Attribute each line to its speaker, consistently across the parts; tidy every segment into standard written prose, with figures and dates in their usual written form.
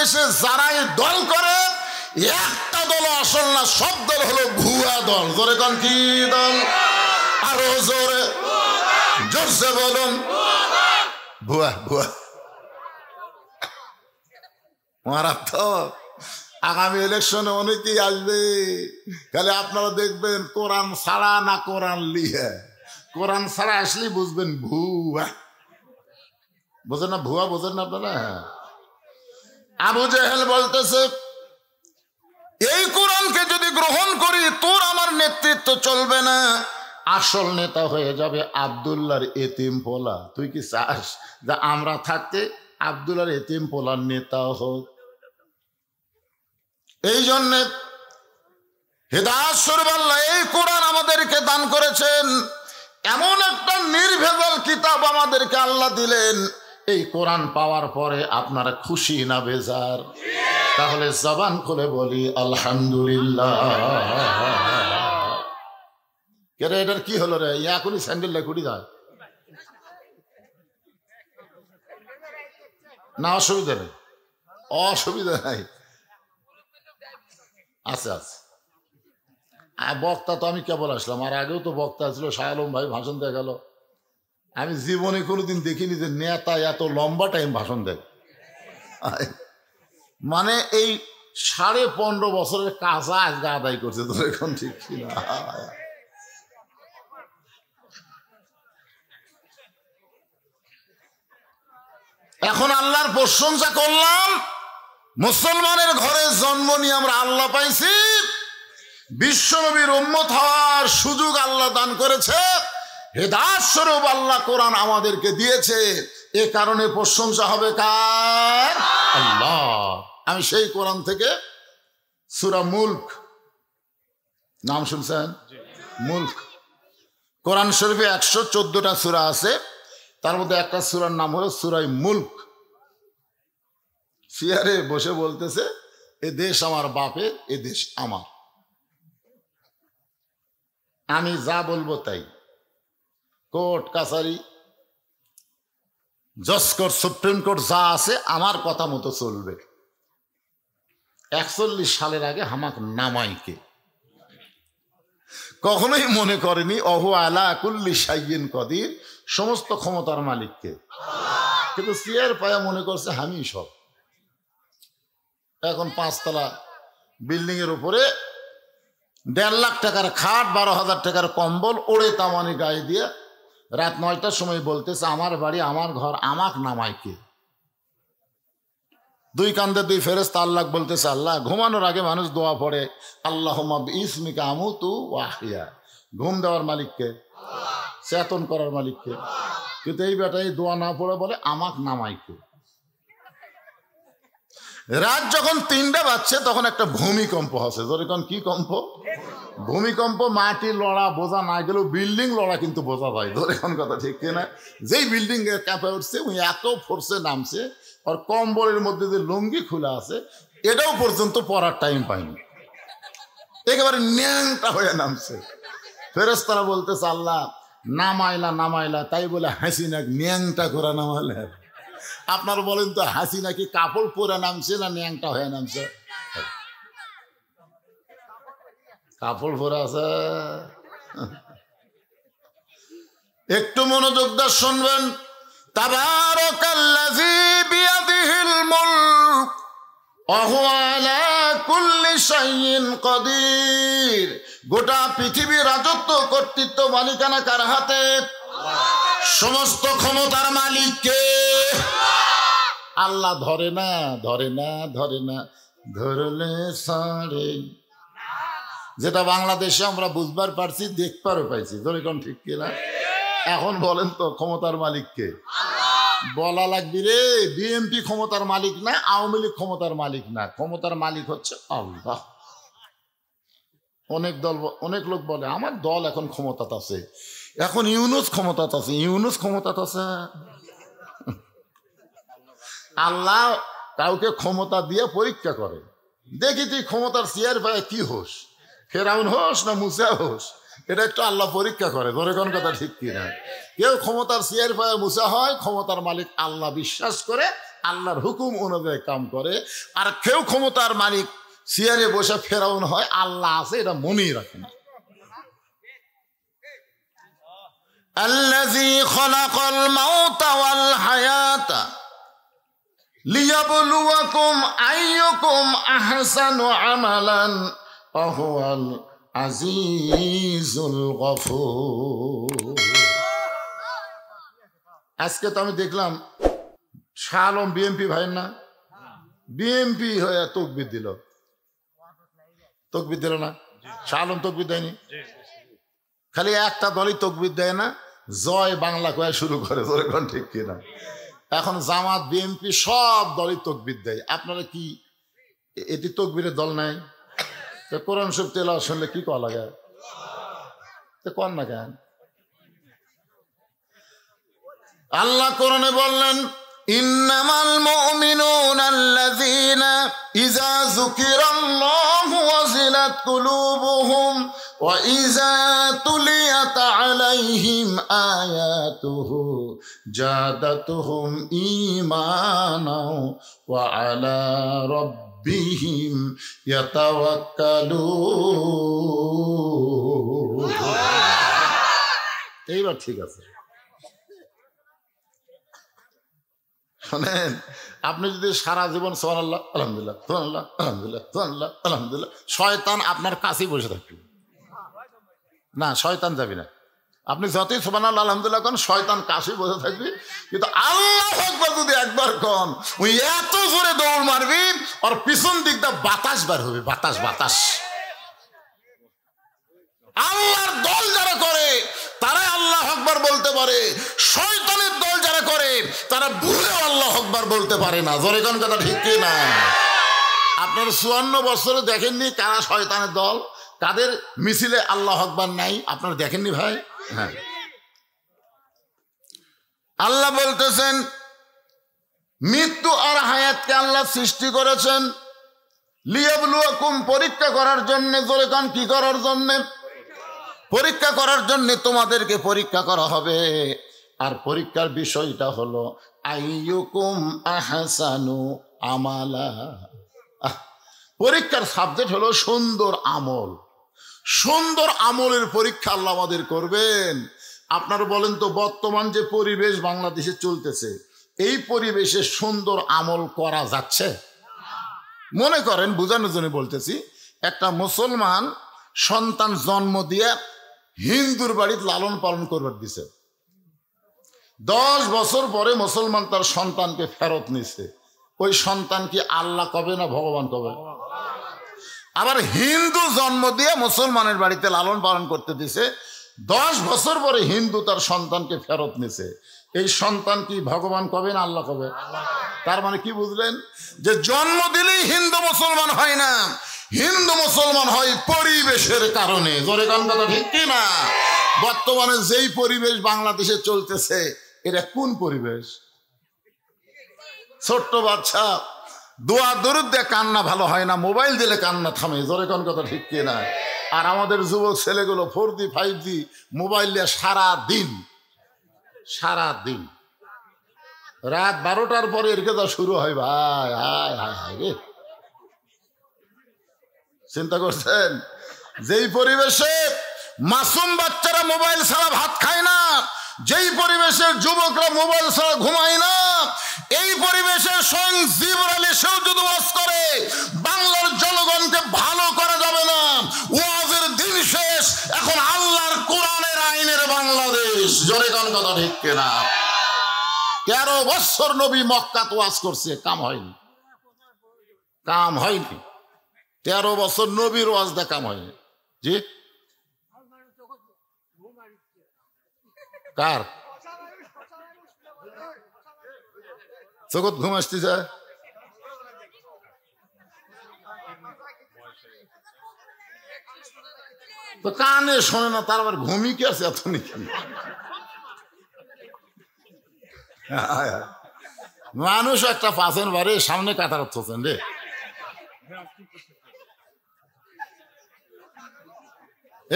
Speaker 1: বাংলাদেশে যারাই দল করে একটা দল আসল না, সব দল হলো ভুয়া দল। জোরে কোন কি দল? আরো জোরে জোরসে বলুন, ভুয়া ভুয়া। মারাত্মক। আগামী ইলেকশনে অনেকেই আসবে, খালি আপনারা দেখবেন কোরআন ছাড়া না কোরআন লিয়ে। কোরআন ছাড়া আসলে বুঝবেন ভুয়া। বোঝেন না ভুয়া? বোঝেন না আপনারা? আবু জেহেল বলতেছে এই কোরআনকে যদি গ্রহণ করি তোর আমার নেতৃত্ব চলবে না, আসল নেতা হয়ে যাবে আব্দুল্লাহর এতিম পোলা। তুই কি চাস যে আমরা থাকতে আব্দুল্লাহর এতিম পোলার নেতা হোক? এই জন্যে হিদায়াত স্বরূপ আল্লাহ এই কোরআন আমাদেরকে দান করেছেন। এমন একটা নির্ভেজাল কিতাব আমাদেরকে আল্লাহ দিলেন। এই কোরআন পাওয়ার পরে আপনারা খুশি না বেজার? তাহলে জবান খুলে বলি আলহামদুলিল্লাহ। কে রে, এটার কি হলো রে? এখনই স্যান্ডেল লেখুটি যায় না? অসুবিধা নেই, অসুবিধা নাই, আছে আছে। বক্তা তো আমি কেবল আসলাম, আর আগেও তো বক্তা ছিল শাহ আলম ভাই, ভাষণ দিয়ে গেল। আমি জীবনে কোনোদিন দেখিনি যে নেতা এত লম্বা টাইম ভাষণ দেয়। মানে এই 15.5 বছরের কাজা আজকে আদায় করছে। তো এখন ঠিক ছিল। এখন আল্লাহর প্রশংসা করলাম, মুসলমানের ঘরে জন্ম নিয়ে আমরা আল্লাহ পাইছি, বিশ্বনবীর উম্মত হওয়ার সুযোগ আল্লাহ দান করেছে, হেদায়েত স্বরূপ আল্লাহ কোরআন আমাদেরকে দিয়েছে। এ কারণে প্রশংসা হবে কার? আল্লাহ। আমি সেই কোরআন থেকে সূরা মুলক, নাম শুনছেন? মুলক। কোরআন শরীফে 114টা সূরা আছে, তার মধ্যে একটা সূরার নাম হলো সূরা মুলক। চেয়ারে বসে বলতেছে এ দেশ আমার বাপের, এ দেশ আমার, আমি যা বলবো তাই। কোর্ট কাছারি জজ কোর্ট সুপ্রিম কোর্ট যা আছে আমার কথা মতো চলবে। 41 সালের আগে হামাক নামাইকে কখনোই মনে করেনি অহু আলা কুল্লি শাইইন কদির, সমস্ত ক্ষমতার মালিককে। কিন্তু চেয়ার পায়া মনে করছে আমি সব। এখন 5 তলা বিল্ডিং এর উপরে 1.5 লাখ টাকার খাট, 12,000 টাকার কম্বল, ওড়ে তামানি গায়ে দিয়ে রাত 9টার সময় বলতেছে আমার বাড়ি আমার ঘর, আমাক নামাইকে। 2 কান্দে 2 ফেরেশতা আল্লাহ বলতেছে আল্লাহ। ঘুমানোর আগে মানুষ দোয়া পড়ে আল্লাহুম্মা বিইসমিকা আমুতু ওয়া আহইয়া। ঘুম দেওয়ার মালিককে, চেতন করার মালিককে। কিন্তু এই বেটা এই দোয়া না পড়ে বলে আমাক নামাইকে। রাত যখন 3টা বাজছে তখন একটা ভূমিকম্প হচ্ছে। যখন কি কম্প? ভূমিকম্প। মাটি লড়া বোঝা না গেলেও বিল্ডিং লড়া কিন্তু বোঝা যায়। ধরেন কথা ঠিক কিনা? যেই বিল্ডিং কাঁপে উঠছে ওই এত ফোর্সে নামছে, আর কম্বলের মধ্যে যে লুঙ্গি খোলা আছে এটাও পর্যন্ত পরার টাইম পায়নি, একেবারে ন্যাংটা হয়ে নামছে। ফেরেশতারা বলতেছে আল্লাহ নামাইলা নামাইলা, তাই বলে হাসিনা ন্যাংটা করে নামালে। আপনার বলেন তো হাসিনা কি কাপড় পরে নামছে না ন্যাংটা হয়ে নামছে? কাপড় পরে আছে। একটু মনোযোগ দিয়ে শুনবেন। তাবারাকাল্লাযী বিয়াদিহিল মুলক ওয়া হুয়া আলা কুল্লি শাইইন কাদির। গোটা পৃথিবীর রাজত্ব, কর্তৃত্ব, মালিকানা কার হাতে? সমস্ত ক্ষমতার মালিক কে? আল্লাহ। ধরে না ধরে না ধরে না, ধরলে সারে। যেটা বাংলাদেশে আমরা বুঝবার পারছি, দেখবারও পাইছি। ধরে কোন ঠিক কিনা? এখন বলেন তো ক্ষমতার মালিক কে? বলা লাগবে রে। বিএনপি ক্ষমতার মালিক না, আওয়ামী লীগ ক্ষমতার মালিক না, ক্ষমতার মালিক হচ্ছে আল্লাহ। অনেক লোক বলে আমার দল এখন ক্ষমতাতে আছে, এখন ইউনূস ক্ষমতাতে আছে। ইউনূস ক্ষমতাতে আছে? আল্লাহ কাউকে ক্ষমতা দিয়ে পরীক্ষা করে, দেখি তুই ক্ষমতার চেয়ার পায় কি হোস, ফেরাউন হোস না মুসা হোস, এটা একটু আল্লাহ পরীক্ষা করে। ধরে কোন কথা ঠিক কিনা? কেউ ক্ষমতার চেয়ার পায় মুসা হয়, ক্ষমতার মালিক আল্লাহ বিশ্বাস করে আল্লাহর হুকুম অনুযায়ী কাম করে, আর কেউ ক্ষমতার মালিক চেয়ারে বসে ফেরাউন হয়, আল্লাহ আছে এটা মনেই রাখে না। আল্লাযী খালাকাল মাউতা ওয়াল হায়াতা লিয়াবলুয়াকুম আইয়ুকুম আহসানু আমালান ওয়া হুয়াল আজিজুল গফুর। আজকে তো আমি দেখলাম শাহ আলম বিএমপি ভাই না, বিএমপি হয়ে তকবির দিল। তকবির দিল না? শাহ আলম তকবির দেয়নি? খালি একটা দলই তকবির দেয় না, জয় বাংলা কয়ে শুরু করে, কোন ঠিক কিনা? এখন জামাত বিএমপি সব দলই তকবির দেয়। আপনারা কি এটি তকবিরের দল নাই? কোরআন শরীফ তেলাওয়াত শুনলে কি করা লাগে? কোন না কেন? আল্লাহ কোরআনে বললেন, ইন্নামাল মুমিনুনা আল্লাযীনা ইযা যুকিরাল্লাহু ওয়াজিলাত কুলুবুহুম ওয়া ইযা তুলিয়াত আলাইহিম আয়াতুহু জাদাতুহুম ঈমানাও ওয়া আলা রাব্বিহিম ইয়াতাওয়াক্কালুন। এইবার ঠিক আছে। শোনেন, আপনি যদি সারা জীবন সুবহানাল্লাহ আলহামদুলিল্লাহ সুবহানাল্লাহ আলহামদুলিল্লাহ সুবহানাল্লাহ আলহামদুলিল্লাহ, শয়তান আপনার কাছেই বসে থাকবে না, শয়তান যাবে না। আপনি যতই সুবহানাল্লাহ আলহামদুলিল্লাহ কন, শয়তান কাছেই বসে থাকবে। কিন্তু আল্লাহু আকবার যদি একবার কন, ওই এত জোরে দৌড় মারবি, আর পিছন দিকটা বাতাস বার হবে, বাতাস বাতাস। আল্লাহর দল যারা করে তারাই আল্লাহু আকবার বলতে পারে, শয়তানের দল যারা করে তারা ভুলেও আল্লাহু আকবার বলতে পারে না। জোরে কোন কথা ঠিক কি না? আপনার 54 বছরে দেখেননি কারা শয়তানের দল, কাদের মিছিলে আল্লাহু আকবার নাই? আপনারা দেখেননি ভাই? হ্যাঁ, আল্লাহ বলতেছেন মৃত্যু আর হায়াতকে আল্লাহ সৃষ্টি করেছেন লিয়াবলুয়াকুম, পরীক্ষা করার জন্য। জোরে কোন কি করার জন্য? পরীক্ষা করার জন্য তোমাদেরকে পরীক্ষা করা হবে। আর পরীক্ষার বিষয়টা হলো আইয়ুকুম আহসানু আমালা। পরীক্ষার সাবজেক্ট হলো সুন্দর আমল। সুন্দর আমলের পরীক্ষা আল্লাহ আমাদের করবেন। আপনারা বলেন তো, বর্তমান যে পরিবেশ বাংলাদেশে চলতেছে, এই পরিবেশে সুন্দর আমল করা যাচ্ছে? মনে করেন, বোঝানোর জন্য বলতেছি, একটা মুসলমান সন্তান জন্ম দিয়ে হিন্দুর বাড়িতে লালন পালন করবার দিছে, 10 বছর পরে মুসলমান তার সন্তানকে ফেরত নিছে। ওই সন্তান কি আল্লাহ কবে না ভগবান কবে? আবার হিন্দু জন্ম দিয়ে মুসলমানের বাড়িতে লালন পালন করতে দিছে, 10 বছর পরে হিন্দু তার সন্তানকে ফেরত নিছে। এই সন্তান কি ভগবান কবে না আল্লাহ কবে? তার মানে কি বুঝলেন? যে জন্ম দিলেই হিন্দু মুসলমান হয় না, হিন্দু মুসলমান হয় পরিবেশের কারণে। জোরে কোন কথা ঠিক কি না? বর্তমানে যেই পরিবেশ বাংলাদেশে চলতেছে, এটা কোন পরিবেশ? ছোট্ট বাচ্চা দোয়া দরুদ দিয়ে কান্না ভালো হয় না, মোবাইল দিলে কান্না থামে। জোরে কোন কথা ঠিক কি না? আর আমাদের যুবক ছেলেগুলো 4G 5G মোবাইল দিয়ে সারা দিন রাত 12টার পরে এর কেদা শুরু হয়। ভাই হায় হায় হায় রে, চিন্তা করছেন? যেই পরিবেশে মাসুম বাচ্চারা মোবাইল ছাড়া ভাত খায় না, যেই পরিবেশের যুবকরা মোবাইল ছাড়া ঘুমায় না, এই পরিবেশে স্বয়ং জিবরাইল এসেও যদি ওয়াজ করে, বাংলার জনগণকে ভালো করা যাবে না। ওয়াজের দিন শেষ, এখন আল্লাহর কোরআনের আইনের বাংলাদেশ। জোরে কোন কথা ঠিক কিনা? 13 বছর নবী মক্কাত ওয়াজ করছে, কাম হয়নি। 13 বছর নবীর ওয়াজ দা কাম হয়নি। জি, কার জগৎ ঘুম আসতে যায়? তো কানে শোনে না, তার আবার ঘুমি কি আছে এত নাকি? মানুষ একটা পাচ্ছেন বাড়ি সামনে কাতার হচ্ছেন রে।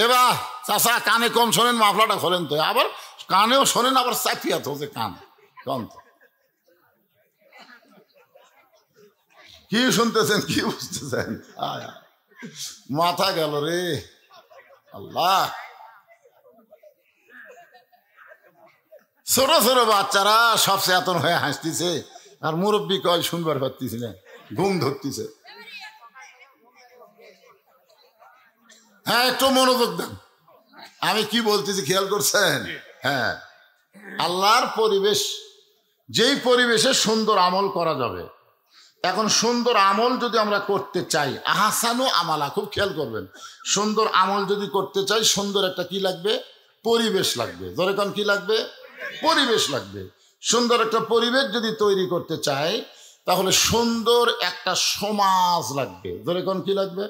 Speaker 1: এবার চাষা কানে কম শোনেন, মাফলাটা খোলেন তো। আবার কানেও শোনেন, আবার চাপিয়া তো যে কান কম তো। কি শুনতেছেন, কি বুঝতেছেন? মাথা গেল রে আল্লাহ। ছোট ছোট বাচ্চারা সব চেতন হয়ে হাসতেছে, আর মুরব্বী কয় শুনবার পারতেছি না, ঘুম ধরতেছে। হ্যাঁ, একটু মনোযোগ দেন, আমি কি বলতেছি খেয়াল করছেন? হ্যাঁ, আল্লাহর পরিবেশ, যেই পরিবেশে সুন্দর আমল করা যাবে। এখন সুন্দর আমল যদি আমরা করতে চাই, আহসানু আমালা, খুব খেয়াল করবেন, সুন্দর আমল যদি করতে চাই, সুন্দর একটা কি লাগবে? পরিবেশ লাগবে। ধরে কোন কি লাগবে? পরিবেশ লাগবে। সুন্দর একটা পরিবেশ যদি তৈরি করতে চাই, তাহলে সুন্দর একটা সমাজ লাগবে। ধরে কোন কি লাগবে?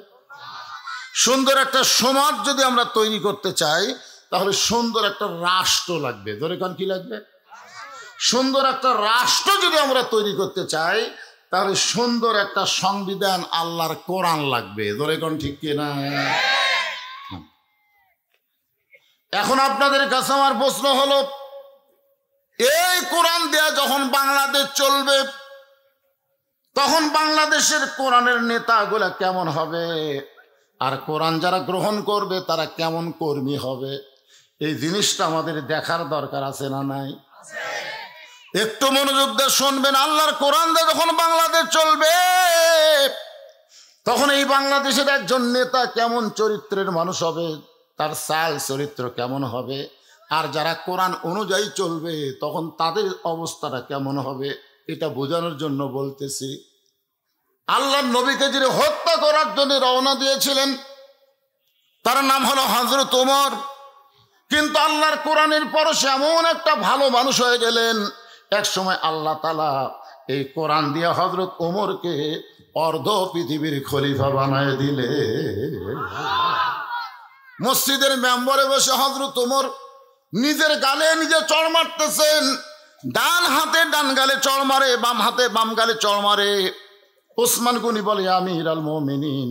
Speaker 1: সুন্দর একটা সমাজ যদি আমরা তৈরি করতে চাই, তাহলে সুন্দর একটা রাষ্ট্র লাগবে। ধরে কোন কি লাগবে? সুন্দর একটা রাষ্ট্র যদি আমরা তৈরি করতে চাই, তাহলে সুন্দর একটা সংবিধান, আল্লাহর কোরআন লাগবে। ধরে কোন ঠিক কিনা? এখন আপনাদের কাছে আমার প্রশ্ন হলো, এই কোরআন দেয়া যখন বাংলাদেশ চলবে, তখন বাংলাদেশের কোরআনের নেতাগুলা কেমন হবে, আর কোরআন যারা গ্রহণ করবে তারা কেমন কর্মী হবে? এই জিনিসটা আমাদের দেখার দরকার আছে না নাই? একটু মনোযোগ দিয়ে শুনবেন। আল্লাহর কোরআন দিয়ে যখন বাংলাদেশ চলবে, তখন এই বাংলাদেশের একজন নেতা কেমন চরিত্রের মানুষ হবে, তার চাল চরিত্র কেমন হবে, আর যারা কোরআন অনুযায়ী চলবে তখন তাদের অবস্থাটা কেমন হবে, এটা বোঝানোর জন্য বলতেছি। আল্লাহর নবীকে যিনি হত্যা করার জন্য রওনা দিয়েছিলেন, তার নাম হলো হযরত ওমর। কিন্তু আল্লাহর কোরআনের পরশে এমন একটা ভালো মানুষ হয়ে গেলেন, এক সময় আল্লাহ তাআলা এই কোরআন দিয়ে হযরত ওমরকে অর্ধ পৃথিবীর খলিফা বানায় দিলে। মসজিদের মেম্বরে বসে হযরত ওমর নিজের গালে নিজে চড় মারতেছেন। ডান হাতে ডান গালে চড় মারে, বাম হাতে বাম গালে চড় মারে। ওসমান গনি বলে, আমিরুল মুমিনিন,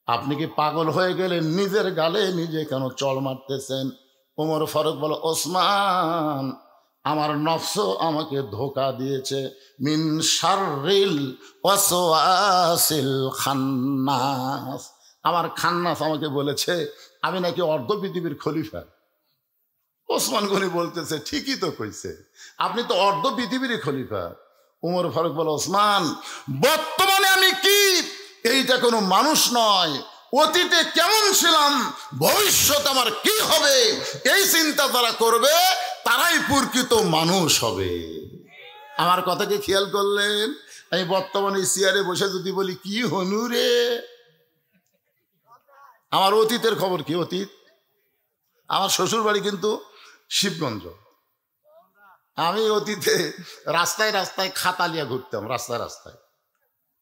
Speaker 1: আপনি কি পাগল হয়ে গেলেন? নিজের গালে নিজে কেন চড় মারতেছেন? ওমর ফারুক বলে, ওসমান, আমার নফস আমাকে ধোকা দিয়েছে। মিন শাররিল ওয়াসওয়াসিল খান্নাস, আমার খান্নাস আমাকে বলেছে আমি নাকি অর্ধ পৃথিবীর খলিফা। ওসমান গনি বলতেছে, ঠিকই তো কইছে, আপনি তো অর্ধ পৃথিবীর খলিফা। ওমর ফারুক বলে, ওসমান, বর্তমানে আমি কি, এইটা কোনো মানুষ নয়, অতীতে কেমন ছিলাম, ভবিষ্যৎ আমার কি হবে, এই চিন্তা যারা করবে তারাই প্রকৃত মানুষ হবে। আমার কথাকে খেয়াল করলেন? আমি বর্তমানে চেয়ারে বসে যদি বলি, কি হনু রে, আমার অতীতের খবর কি? অতীত, আমার শ্বশুর বাড়ি কিন্তু শিবগঞ্জ। আমি অতীতে রাস্তায় রাস্তায় খাতা নিয়ে ঘুরতাম, রাস্তায় রাস্তায়।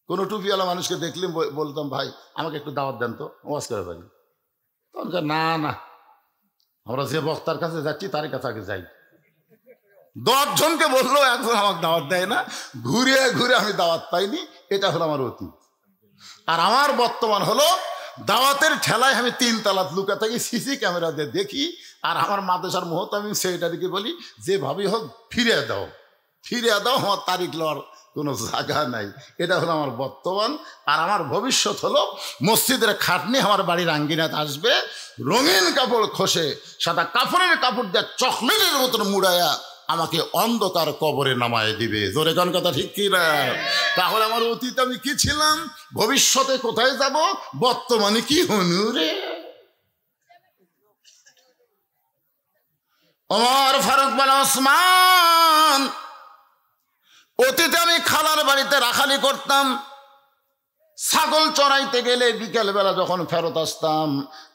Speaker 1: কোনো টুপিওয়ালা মানুষকে দেখলে বলতাম, ভাই আমাকে একটু দাওয়াত দেন তো, ওয়াজ করে পারি। তখন না না, আমরা যে বক্তার কাছে যাচ্ছি তার কাছে আগে যাই। 10 জনকে বললো, একজন আমাকে দাওয়াত দেয় না। ঘুরে ঘুরে আমি দাওয়াত পাইনি। এটা হলো আমার অতীত। আর আমার বর্তমান হলো, দাওয়াতের ঠেলায় আমি 3 তলা লুকা থাকি, সিসি ক্যামেরা দিয়ে দেখি। আর আমার মাদ্রাসার মুহূর্তে আমি সেটাকে বলি, যেভাবেই হোক ফিরিয়ে দাও, ফিরিয়ে দাও, আমার তারিখ লওয়ার কোনো জায়গা নাই। এটা হলো আমার বর্তমান। আর আমার ভবিষ্যৎ হলো, মসজিদের খাটনি আমার বাড়ির আঙ্গিনাতে আসবে, রঙিন কাপড় খসে সাদা কাপড়ের কাপড় দিয়ে চকলেটের মতন মুড়াইয়া আমাকে অন্ধকার কবরে নামায় দিবে। জোরে কোন কথা ঠিক কি না? তাহলে আমার অতীত আমি কি ছিলাম, ভবিষ্যতে কোথায় যাব, বর্তমানে কি হনু রে? ওমর ফারুক বলে, ওসমান, অতীতে আমি খালার বাড়িতে রাখালি করতাম। ছাগল চড়াইতে গেলে বিকেলবেলা যখন ফেরত আসতাম,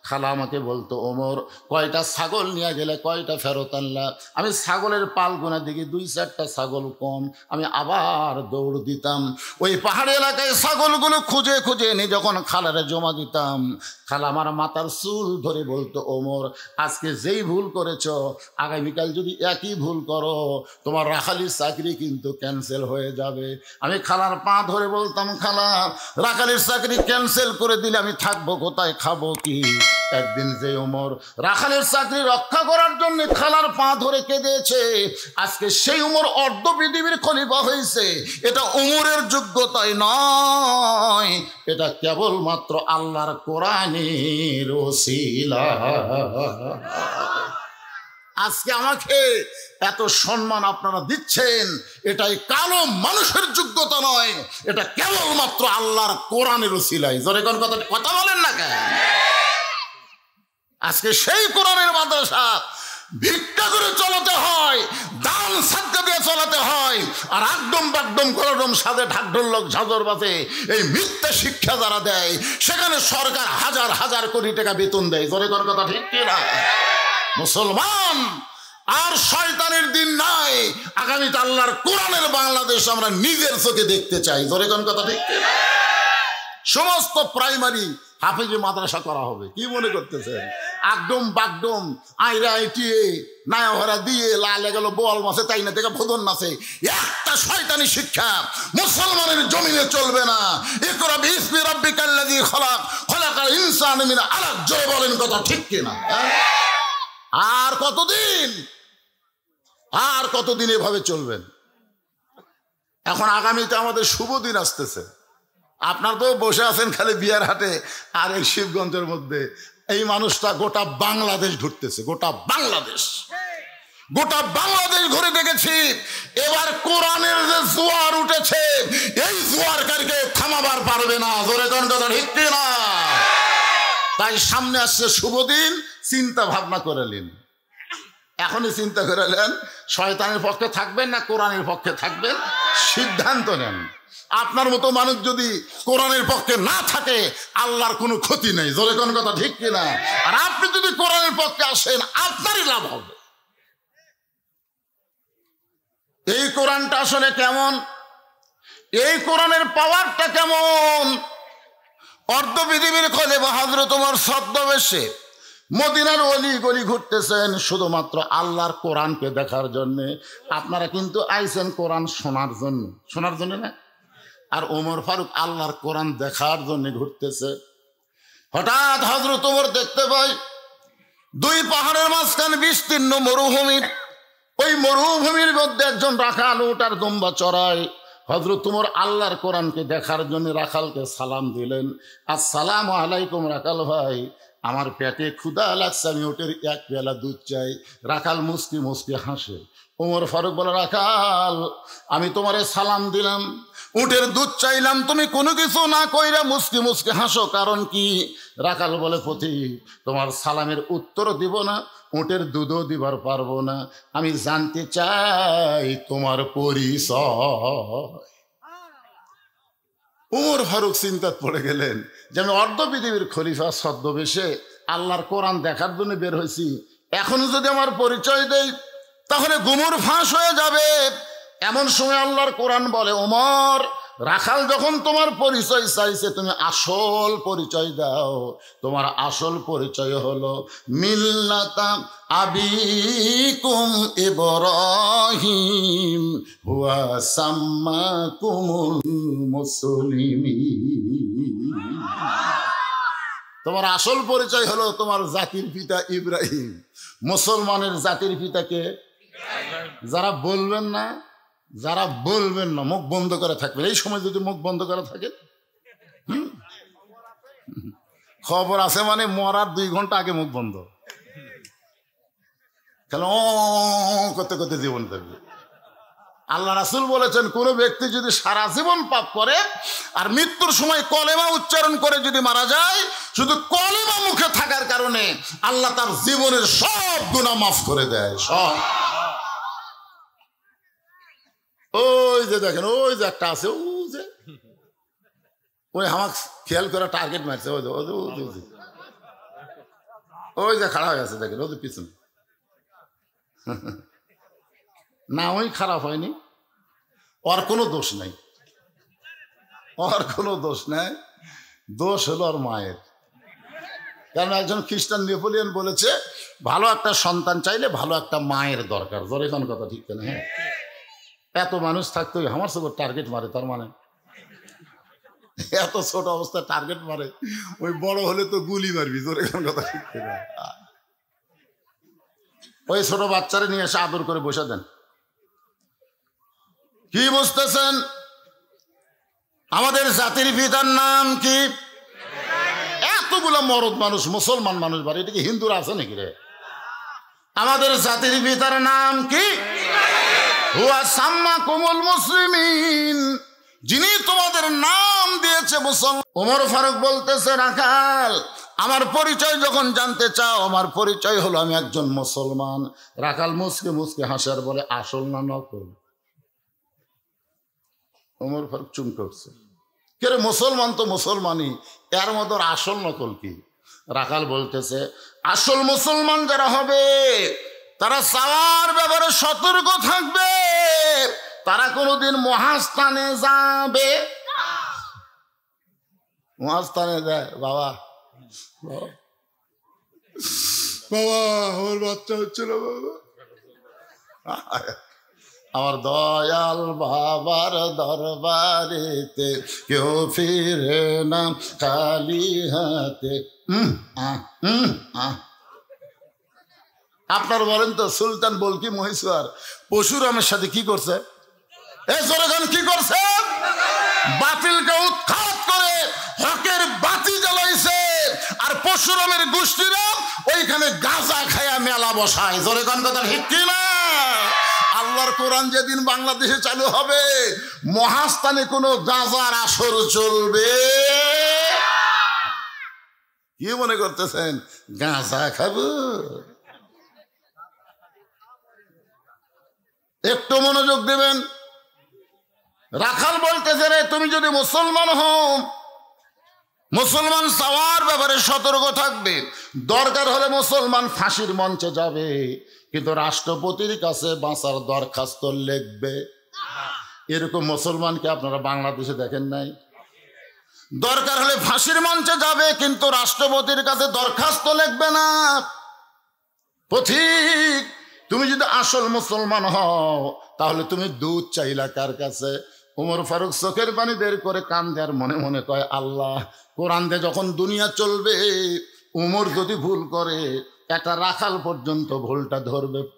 Speaker 1: খালা আমাকে বলতো, ওমর, কয়টা ছাগল নিয়ে গেলে, কয়টা ফেরত আনলা? আমি ছাগলের পাল গোনা দেখি 2-4টা ছাগল কম, আমি আবার দৌড় দিতাম। ওই পাহাড়ি এলাকায় ছাগলগুলো খুঁজে খুঁজে এনে যখন খালারে জমা দিতাম, খালা আমার মাথার চুল ধরে বলতো, ওমর, আজকে যেই ভুল করেছ, আগামীকাল যদি একই ভুল করো, তোমার রাখালির চাকরি কিন্তু ক্যান্সেল হয়ে যাবে। আমি খালার পা ধরে বলতাম, খালা, রাখালির চাকরি ক্যান্সেল করে দিলে আমি থাকবো কোথায়, খাবো কি? একদিন যে ওমর রাখালের চাকরি রক্ষা করার জন্য খালার পা ধরে কেঁদেছে, আজকে সেই ওমর অর্ধ পৃথিবীর খলিফা হয়েছে। এটা ওমরের যোগ্যতাই নয়, এটা কেবলমাত্র আল্লাহর কোরআনের ওসিলা। আজকে আমাকে এত সম্মান আপনারা দিচ্ছেন, এটাই কালো মানুষের যোগ্যতা নয়, এটা কেবলমাত্র আল্লাহর কোরআনের ওসিলায়। জোরে কোন কথা বলেন না কেন? আজকে সেই কোরআনের মাদ্রাসা ভিক্ষা করে চলাতে হয়, দান সাদকা দিয়ে চলাতে হয়, আর একদম বাকদম করদম সাথে ঢাকঢোল লোক ঝাঁঝর বাজে এই মিথ্যা শিক্ষা যারা দেয়, সেখানে সরকার হাজার হাজার কোটি টাকা বেতন দেয়। জোরে কোন কথা ঠিক কিনা? মুসলমান, আর শয়তানের দিন নাই। আগামীতে আল্লাহর কোরআনের বাংলাদেশ আমরা নিজের চোখে দেখতে চাই। জোরে কোন কথা ঠিক কিনা? সমস্ত প্রাইমারি হাফেজি মাদ্রাসা করা হবে। কি মনে করতেছেন? একদম বাকডম আইরা আইটিয়ে নায়হরা দিয়ে লালে গেল বল মাসে তাই না দেখে ভোদন নাচে, একটা শয়তানি শিক্ষা মুসলমানের জমিনে চলবে না। ইকরা বিসমি রাব্বিকাল্লাযী খলাক, খলাকাল ইনসানা মিন আলাক। জয় বলেন কথা ঠিক কিনা? আর কতদিন এভাবে চলবেন? এখন আগামীতে আমাদের শুভ দিন আসতেছে। আপনার তো বসে আছেন খালি বিয়ার হাটে আর এই শিবগঞ্জের মধ্যে। এই মানুষটা গোটা বাংলাদেশ ঘুরতেছে, গোটা বাংলাদেশ ঘুরে দেখেছি। এবার কোরআনের যে জোয়ার উঠেছে, এই জোয়ারকারকে থামাবার পারবে না। জোরে কোন কথা ঠিক না? তাই সামনে আসছে শুভ দিন, চিন্তা ভাবনা করে নিন। এখনই চিন্তা করে নেন, শয়তানের পক্ষে থাকবেন না কোরআনের পক্ষে থাকবেন, সিদ্ধান্ত নেন। আপনার মতো মানুষ যদি কোরআনের পক্ষে না থাকে, আল্লাহর কোনো ক্ষতি নেই। জোরে কোন কথা ঠিক কিনা? আর আপনি যদি কোরআনের পক্ষে আসেন, আপনারই লাভ হবে। এই কোরআনটা আসলে কেমন, এই কোরআনের পাওয়ারটা কেমন? অর্ধ পৃথিবীর খলিফা হযরত ওমর ছদ্মবেশে মদিনার অলি গলি ঘুরতেছেন শুধুমাত্র আল্লাহর কোরআনকে দেখার জন্য। আপনারা কিন্তু আইছেন কোরআন শোনার জন্য না। আর ওমর ফারুক আল্লাহর কোরআন দেখার জন্য ঘুরতেছে। হঠাৎ হযরত ওমর দেখতে পাই দুই পাহাড়ের মাঝখানে বিস্তীর্ণ মরুভূমি। ওই মরুভূমির মধ্যে একজন রাখাল উট আর দুম্বা চড়ায়। হযরত ওমর আল্লাহর কোরআনকে দেখার জন্য রাখালকে সালাম দিলেন, আসসালামু আলাইকুম রাখাল ভাই, আমার পেটে ক্ষুধা লাগছে, আমি ওটের এক পেয়ালা দুধ চাই। রাখাল মুস্কি মুস্কি হাসে। ওমর ফারুক বলে, রাখাল, আমি তোমারে সালাম দিলাম, উটের দুধ চাইলাম, তুমি কোনো কিছু না কইরা মুস্কি মুস্কি হাসো, কারণ কি? রাখাল বলে, পথিক, তোমার সালামের উত্তর দিব না, উটের দুধও দিবার পারবো না, আমি জানতে চাই তোমার পরিচয়। ওমর ফারুক চিন্তাত পড়ে গেলেন যে আমি অর্ধ পৃথিবীর খলিফা ছদ্মবেশে আল্লাহর কোরআন দেখার জন্য বের হয়েছি, এখন যদি আমার পরিচয় দেই তাহলে গুমর ফাঁস হয়ে যাবে। এমন সময় আল্লাহর কোরআন বলে, ওমর, রাখাল যখন তোমার পরিচয় চাইছে, তুমি আসল পরিচয় দাও। তোমার আসল পরিচয় হলো মিল্লাতা আবিকুম ইব্রাহিম হুয়া সাম্মাকুমুল মুসলিমিন। তোমার আসল পরিচয় হলো তোমার জাতির পিতা ইব্রাহিম। মুসলমানের জাতির পিতাকে যারা বলবেন না মুখ বন্ধ করে থাকবেন। এই সময় যদি মুখ বন্ধ করে থাকে, খবর আছে মানে মরার 2 ঘন্টা আগে মুখ বন্ধ, কেন করতে করতে জীবন থাকবে। আল্লাহ রাসূল বলেছেন, কোন ব্যক্তি যদি সারা জীবন পাপ করে আর মৃত্যুর সময় কলেমা উচ্চারণ করে যদি মারা যায়, শুধু কলেমা মুখে থাকার কারণে আল্লাহ তার জীবনের সব গুনাহ মাফ করে দেয়, সব। ওই যে দেখেন, ওই যে একটা আছে, ওই আমার খেয়াল করে টার্গেট মারছে, ওই যে খারাপ হয়ে আছে, দেখেন ওদের পিছনে। না, ওই খারাপ হয়নি, ওর কোনো দোষ নাই, দোষ হলো ওর মায়ের। কারণ একজন খ্রিস্টান নেপোলিয়ন বলেছে, ভালো একটা সন্তান চাইলে ভালো একটা মায়ের দরকার। জোরে কোন কথা ঠিক না? হ্যাঁ, এত মানুষ থাকতে আমার সব টার্গেট মারে, তার মানে এত ছোট অবস্থায় টার্গেট মারে, ওই বড় হলে তো গুলি মারবি। তোর এখন কথা শিখতে না, ওই ছোট বাচ্চারা নিয়ে এসে আদর করে বসে দেন। কি বুঝতেছেন? আমাদের জাতির পিতার নাম কি? এতগুলো মরদ মানুষ, মুসলমান মানুষ বাড়ি, এটা কি হিন্দুরা আছে নাকি রে? আমাদের জাতির পিতার নাম কি? হুয়া সাম্মাকুমুল মুসলিমিন, যিনি তোমাদের নাম দিয়েছে মুসলমান। ওমর ফারুক বলতেছে, রাখাল আমার পরিচয় যখন জানতে চাও, আমার পরিচয় হলো আমি একজন মুসলমান। রাখাল মুসকে মুসকে হাসার বলে, আসল না নকল? ওমর ফারুক চুম করছে, কে রে, মুসলমান তো মুসলমানই, এর মধ্যে আসল নকল কি? রাখাল বলতেছে, আসল মুসলমান যারা হবে তারা চাওয়ার ব্যাপারে সতর্ক থাকবে, তারা কোনোদিন মহাস্থানে যাবে। মহাস্থানে যায় বাবা, বাবা আমার বাচ্চা হচ্ছিল বাবা, আমার দয়াল বাবার দরবারেতে কেউ ফিরে না খালি হাতে। আপনার বলেন তো, সুলতান বলকি মহেশ্বর পশুরামের সাথে কি করছে? কি করছে? বাতিলকে উৎখাত করে হকের বাতি জ্বালাইছে, আর পশুরামের গোষ্ঠীরা ওইখানে গাঁজা খায়া মেলা বসায়। জোরে গান কথা ঠিক কিনা? আল্লাহর কোরআন যেদিন বাংলাদেশে চালু হবে, মহাস্থানে কোনো গাঁজার আসর চলবে? কি মনে করতেছেন গাঁজা খাবো? একটু মনোযোগ দেবেন। রাখাল বলতেছে, রে তুমি যদি মুসলমান হও, মুসলমান চাওয়ার ব্যাপারে সতর্ক থাকবে, দরকার হলে মুসলমান ফাঁসির মঞ্চে যাবে, কিন্তু রাষ্ট্রপতির কাছে বাঁচার দরখাস্ত লিখবে। এরকম মুসলমানকে আপনারা বাংলাদেশে দেখেন নাই? দরকার হলে ফাঁসির মঞ্চে যাবে, কিন্তু রাষ্ট্রপতির কাছে দরখাস্ত লিখবে না। পথিক, তুমি যদি আসল মুসলমান হও তাহলে তুমি দুধ চাইলা কার কাছে? ওমর ফারুক চোখের পানি বের করে কান্দে আর মনে মনে কয়, আল্লাহ, কোরআন দিয়ে যখন দুনিয়া চলবে, ওমর যদি ভুল করে একটা রাখাল পর্যন্ত ভুলটা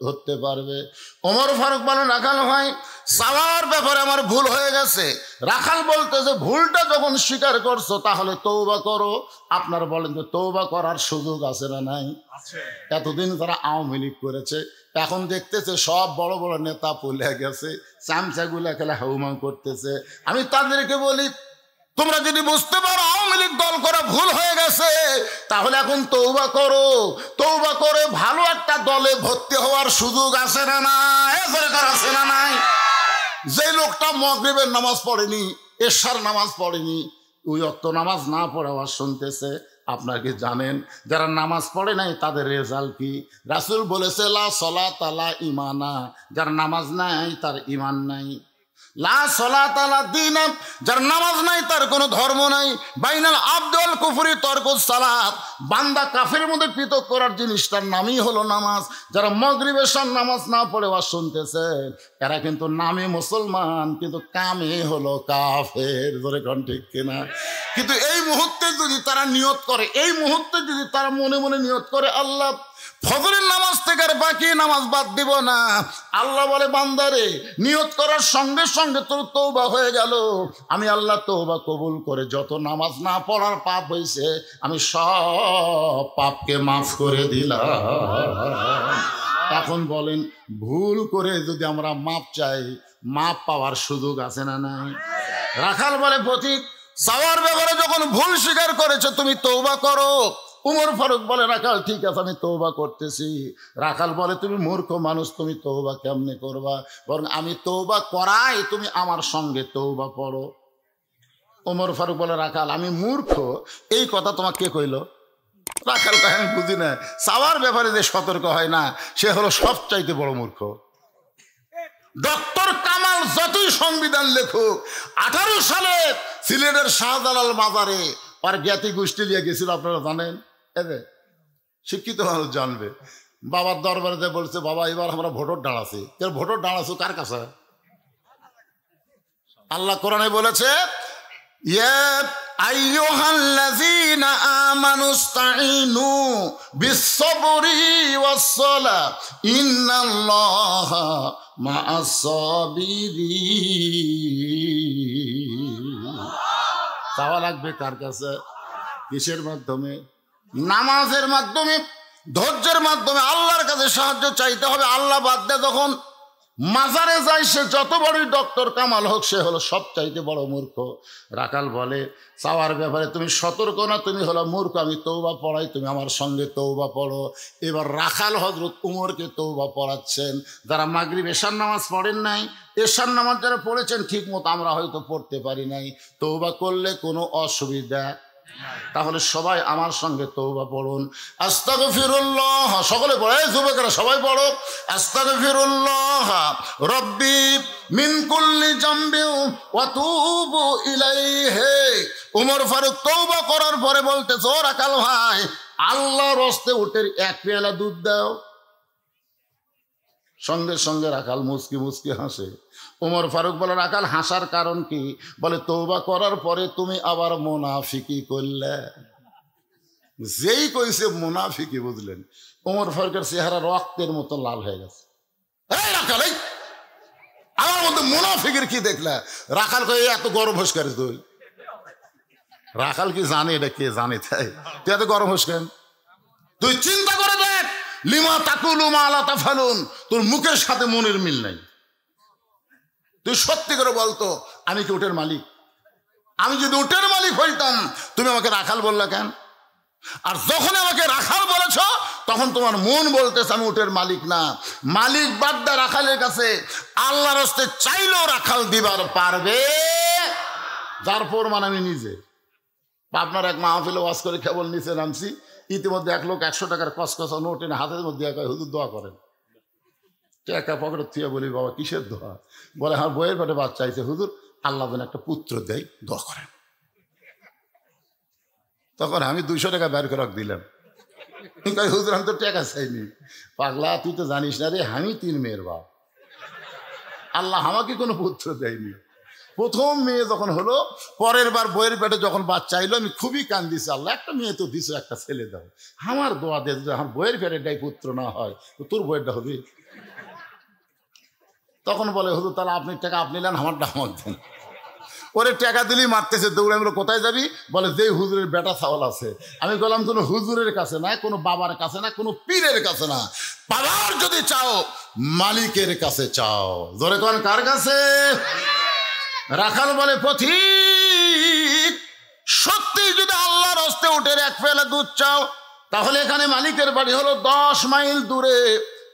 Speaker 1: ধরতে পারবে। ওমর ফারুক বলেন, রাখাল ভাই, চাওয়ার ব্যাপারে আমার ভুল হয়ে গেছে। রাখাল বলতেছে, ভুলটা যখন স্বীকার করছো তাহলে তওবা করো। আপনার বলেন যে তওবা করার সুযোগ আছে না নাই? এতদিন তারা আওয়ামী লীগ করেছে, এখন দেখতেছে সব বড় বড় নেতা পলে গেছে, চামচাগুলা খেলা হাউমাউ করতেছে। আমি তাদেরকে বলি, তোমরা যদি বুঝতে পারো আওয়ামী লীগ দল করা ভুল হয়ে গেছে, তাহলে এখন তওবা করো। তওবা করে ভালো একটা দলে ভর্তি হওয়ার সুযোগ আছে না নাই? আছে না নাই? যে লোকটা মাগরিবের নামাজ পড়েনি, এশার নামাজ পড়েনি, ওই ওয়াক্ত নামাজ না পড়ে আওয়াজ শুনতেছে, আপনারা কি জানেন যারা নামাজ পড়ে নাই তাদের রেজাল্ট কি? রাসূল বলেছে, লা সলাতা লা ঈমানা, যার নামাজ নাই তার ঈমান নাই। লা সলাতা লা দীন, যার নামাজ নাই তার কোনো ধর্ম নাই। বাইনাল আবদ ওয়াল কুফরি তারকুস সালাত, বান্দা কাফের মধ্যে পৃথক করার জিনিসটার নামই হলো নামাজ। যারা মাগরিবের নামাজ না পড়ে ওয়াজ শুনতেছে, এরা কিন্তু নামে মুসলমান কিন্তু কামে হলো কাফের। ধরে কোন ঠিক কিনা? কিন্তু এই মুহূর্তে যদি তারা নিয়ত করে, এই মুহূর্তে যদি তারা মনে মনে নিয়ত করে, আল্লাহ ফজরের নামাজ থেকে আর বাকি নামাজ বাদ দিব না, আল্লাহ বলে, বান্দারে নিয়ত করার সঙ্গে সঙ্গে তোর তওবা হয়ে গেল, আমি আল্লাহ তওবা কবুল করে যত নামাজ না পড়ার পাপ হয়েছে আমি সব পাপকে মাফ করে দিলাম। এখন বলেন, ভুল করে যদি আমরা মাপ চাই, মাপ পাওয়ার সুযোগ আছে না নাই? রাখাল বলে, পথিক, চাওয়ার ব্যাপারে যখন ভুল স্বীকার করেছো তুমি তওবা করো। উমর ফারুক বলে, রাখাল ঠিক আছে, আমি তওবা করতেছি। রাখাল বলে, তুমি মূর্খ মানুষ, তুমি তওবা কেমনে করবা? বরং আমি তওবা করাই, তুমি আমার সঙ্গে তওবা পড়ো। উমর ফারুক বলে, রাখাল, আমি মূর্খ এই কথা তোমাকে কে কইল? রাখাল কয়, আমি বুঝি না, চাওয়ার ব্যাপারে যে সতর্ক হয় না সে হলো সবচাইতে বড় মূর্খ। ডক্টর কামাল যতই সংবিধান লেখুক, 18 সালে সিলেটের শাহজালাল মাজারে আর জ্ঞাতি গোষ্ঠী নিয়ে গেছিল, আপনারা জানেন? শিক্ষিত মানুষ জানবে। বাবার দরবারে বলছে, বাবা এবার আমরা ভোটর দাঁড়াচ্ছি। ভোটর দাঁড়াচ্ছ কার কাছে? আল্লাহ কোরআনে বলেছে, ইয়া আইয়ুহাল্লাযীনা আমানুস্তাঈনু বিস-সাবরি ওয়াস-সালাহ ইন্নাল্লাহা মা'আস-সাবিরিন। চাওয়া লাগবে কার কাছে? কিসের মাধ্যমে? নামাজের মাধ্যমে, ধৈর্যের মাধ্যমে আল্লাহর কাছে সাহায্য চাইতে হবে। আল্লাহ বাদ দিয়ে যখন মাজারে যায়, সে যত বড়ই ডক্টর কামাল হোক, সে হলো সব চাইতে বড় মূর্খ। রাখাল বলে চাওয়ার ব্যাপারে তুমি সতর্ক না, তুমি হলো মূর্খ। আমি তওবা পড়াই, তুমি আমার সঙ্গে তওবা পড়ো। এবার রাখাল হযরত উমরকে তওবা পড়াচ্ছেন। যারা মাগরিব এশার নামাজ পড়েন নাই, এশার নামাজ যারা পড়েছেন ঠিক মতো, আমরা হয়তো পড়তে পারি নাই, তওবা করলে কোনো অসুবিধা। তাহলে সবাই আমার সঙ্গে তওবা পড়ুন। আস্তাগফিরুল্লাহ, সকলে পড়ে, যুবকেরা সবাই পড়ো। আস্তাগফিরুল্লাহ রব্বি মিন কুল্লি জামবি ওয়া তুবু ইলাইহি। ওমর ফারুক তওবা করার পরে বলতেছে, ও রাখাল ভাই, আল্লাহর রাস্তে উটের এক পেয়ালা দুধ দাও। সঙ্গে সঙ্গে রাখাল মুচকি মুচকি হাসে। ওমর ফারুক বলে, রাখাল হাসার কারণ কি? বলে, তওবা করার পরে তুমি আবার মুনাফিকি করলে। যেই কইছে মুনাফিকি, বুঝলেন, ওমর ফারুকের চেহারা রক্তের মতো লাল হয়ে গেছে। এই রাখাল, এই আমার মধ্যে মুনাফিকের কি দেখলে? রাখাল কই এত গরম হোস করে তুই? রাখাল কি জানে এটা? কে জানে? তাই তুই এত গরম হোস কেন? তুই চিন্তা করে দেখ, লিমা তাকুলু মা লা তাফালুন, তোর মুখের সাথে মনের মিল নাই। তুই সত্যি করে বলতো, আমি কি উটের মালিক? আমি যদি উটের মালিক হইতাম, তুমি আমাকে রাখাল বললা কেন? আর যখন আমাকে রাখাল বলেছ, তখন তোমার মন বলতেছে আমি উটের মালিক না। মালিক বাদ্দা রাখালের কাছে আল্লাহর রাস্তে চাইলেও রাখাল দিবার পারবে, যার প্রমাণ আমি নিজে। আপনার এক মাহফিলে ওয়াজ করে কেবল নিচে নামছি, ইতিমধ্যে এক লোক 100 টাকার কসকসা নোট এনে হাতের মধ্যে হুজুর দোয়া করেন। টাকা পকেটে থুয়ে বলি, বাবা কিসের দোয়া? বলে, আমার বইয়ের পেটে বাচ্চা চাইছে, হুজুর আল্লাহ যেন একটা পুত্র দেয়, দোয়া করেন। তখন আমি 200 টাকা বের করে দিলাম। হুজুর আমি তো টাকা চাইনি। পাগলা, তুই তো জানিস না রে, আমি 3 মেয়ের বাপ, আল্লাহ আমাকে কোনো পুত্র দেয়নি। প্রথম মেয়ে যখন হলো, পরের বার বইয়ের পেটে যখন বাচ্চা চাইলো, আমি খুবই কান্দিছি, আল্লাহ একটা মেয়ে তো দিছো, একটা ছেলে দাও। আমার দোয়া দিয়ে যদি আমার বইয়ের পেটেটাই পুত্র না হয়, তো তোর বইয়েরটা হবে। তখন বলে, হুজুর তাহলে আপনি টাকা আপনি নেন, আমারটা আমার দেন। ওরে টাকা দিলেই মারতেছে, দৌড়ে। আমরা কোথায় যাবি? বলে, যে হুজুরের বেটা ছাওয়াল আছে। আমি বললাম, কোনো হুজুরের কাছে না, কোনো বাবার কাছে না, কোনো পীরের কাছে না। বাবার যদি চাও, মালিকের কাছে চাও। ধরে কোন কার কাছে? রাখাল বলে, পথিক, সত্যি যদি আল্লাহর রাস্তে উটের এক পেয়ালা দুধ চাও, তাহলে এখানে মালিকের বাড়ি হলো 10 মাইল দূরে।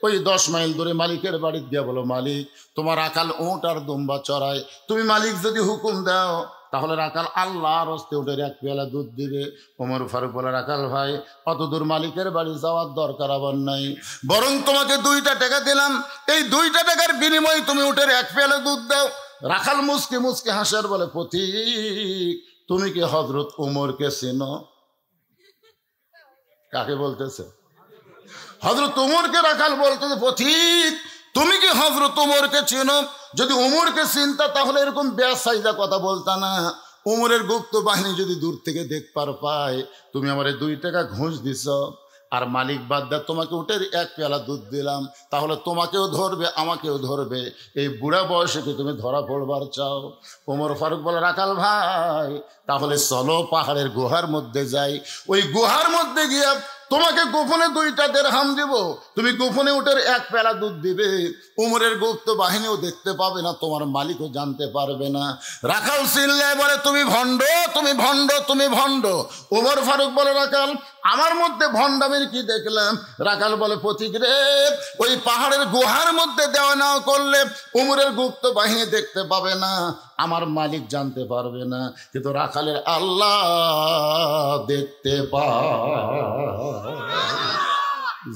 Speaker 1: ওই 10 মাইল দূরে মালিকের বাড়ি গিয়া বলো, মালিক তোমার রাখাল উট আর দুম্বা চড়ায়, তুমি মালিক যদি হুকুম দাও, তাহলে রাখাল আল্লাহর রাস্তে উটের এক পেয়ালা দুধ দিবে। ওমর ফারুক বলে, রাখাল ভাই, অত দূর মালিকের বাড়ি যাওয়ার দরকার আবার নাই, বরং তোমাকে 2টা টাকা দিলাম, এই 2টা টাকার বিনিময়ে তুমি উটের এক পেয়ালা দুধ দাও। রাখাল মুসকে মুসকে হাসার বলে, পথিক তুমি কি হযরত উমরকে চেনো? কাকে বলতেছে? হযরত উমরকে। রাখাল বলতেছে, পথিক তুমি কি হযরত উমরকে চেনো? যদি উমরকে চিনতা, তাহলে এরকম বেসাইজা কথা বলতা না। উমরের গুপ্ত বাহিনী যদি দূর থেকে দেখবার পায়, তুমি আমার 2 টাকা ঘুষ দিছ, আর মালিক বাদ দা তোমাকে উটের এক পেয়ালা দুধ দিলাম, তাহলে তোমাকেও ধরবে, আমাকেও ধরবে। এই বুড়া বয়সে কি তুমি ধরা পড়বার চাও? ওমর ফারুক বলে, রাখাল ভাই, তাহলে চলো পাহাড়ের গুহার মধ্যে যাই। ওই গুহার মধ্যে গিয়া তোমাকে গোপনে 2টা দিরহাম দিব, তুমি গোপনে উটের এক পেয়ালা দুধ দিবে। উমরের গুপ্ত বাহিনীও দেখতে পাবে না, তোমার মালিকও জানতে পারবে না। রাখাল চিল্লায় বলে, তুমি ভণ্ড, তুমি ভণ্ড, তুমি ভণ্ড। ওমর ফারুক বলে, রাখাল আমার মধ্যে ভণ্ডামির কি দেখলাম? রাখাল বলে, পথিক রে, ওই পাহাড়ের গুহার মধ্যে দেওয়া নাও করলে উমরের গুপ্ত বাহিনী দেখতে পাবে না, আমার মালিক জানতে পারবে না, কিন্তু রাখালের আল্লাহ দেখতে পায়।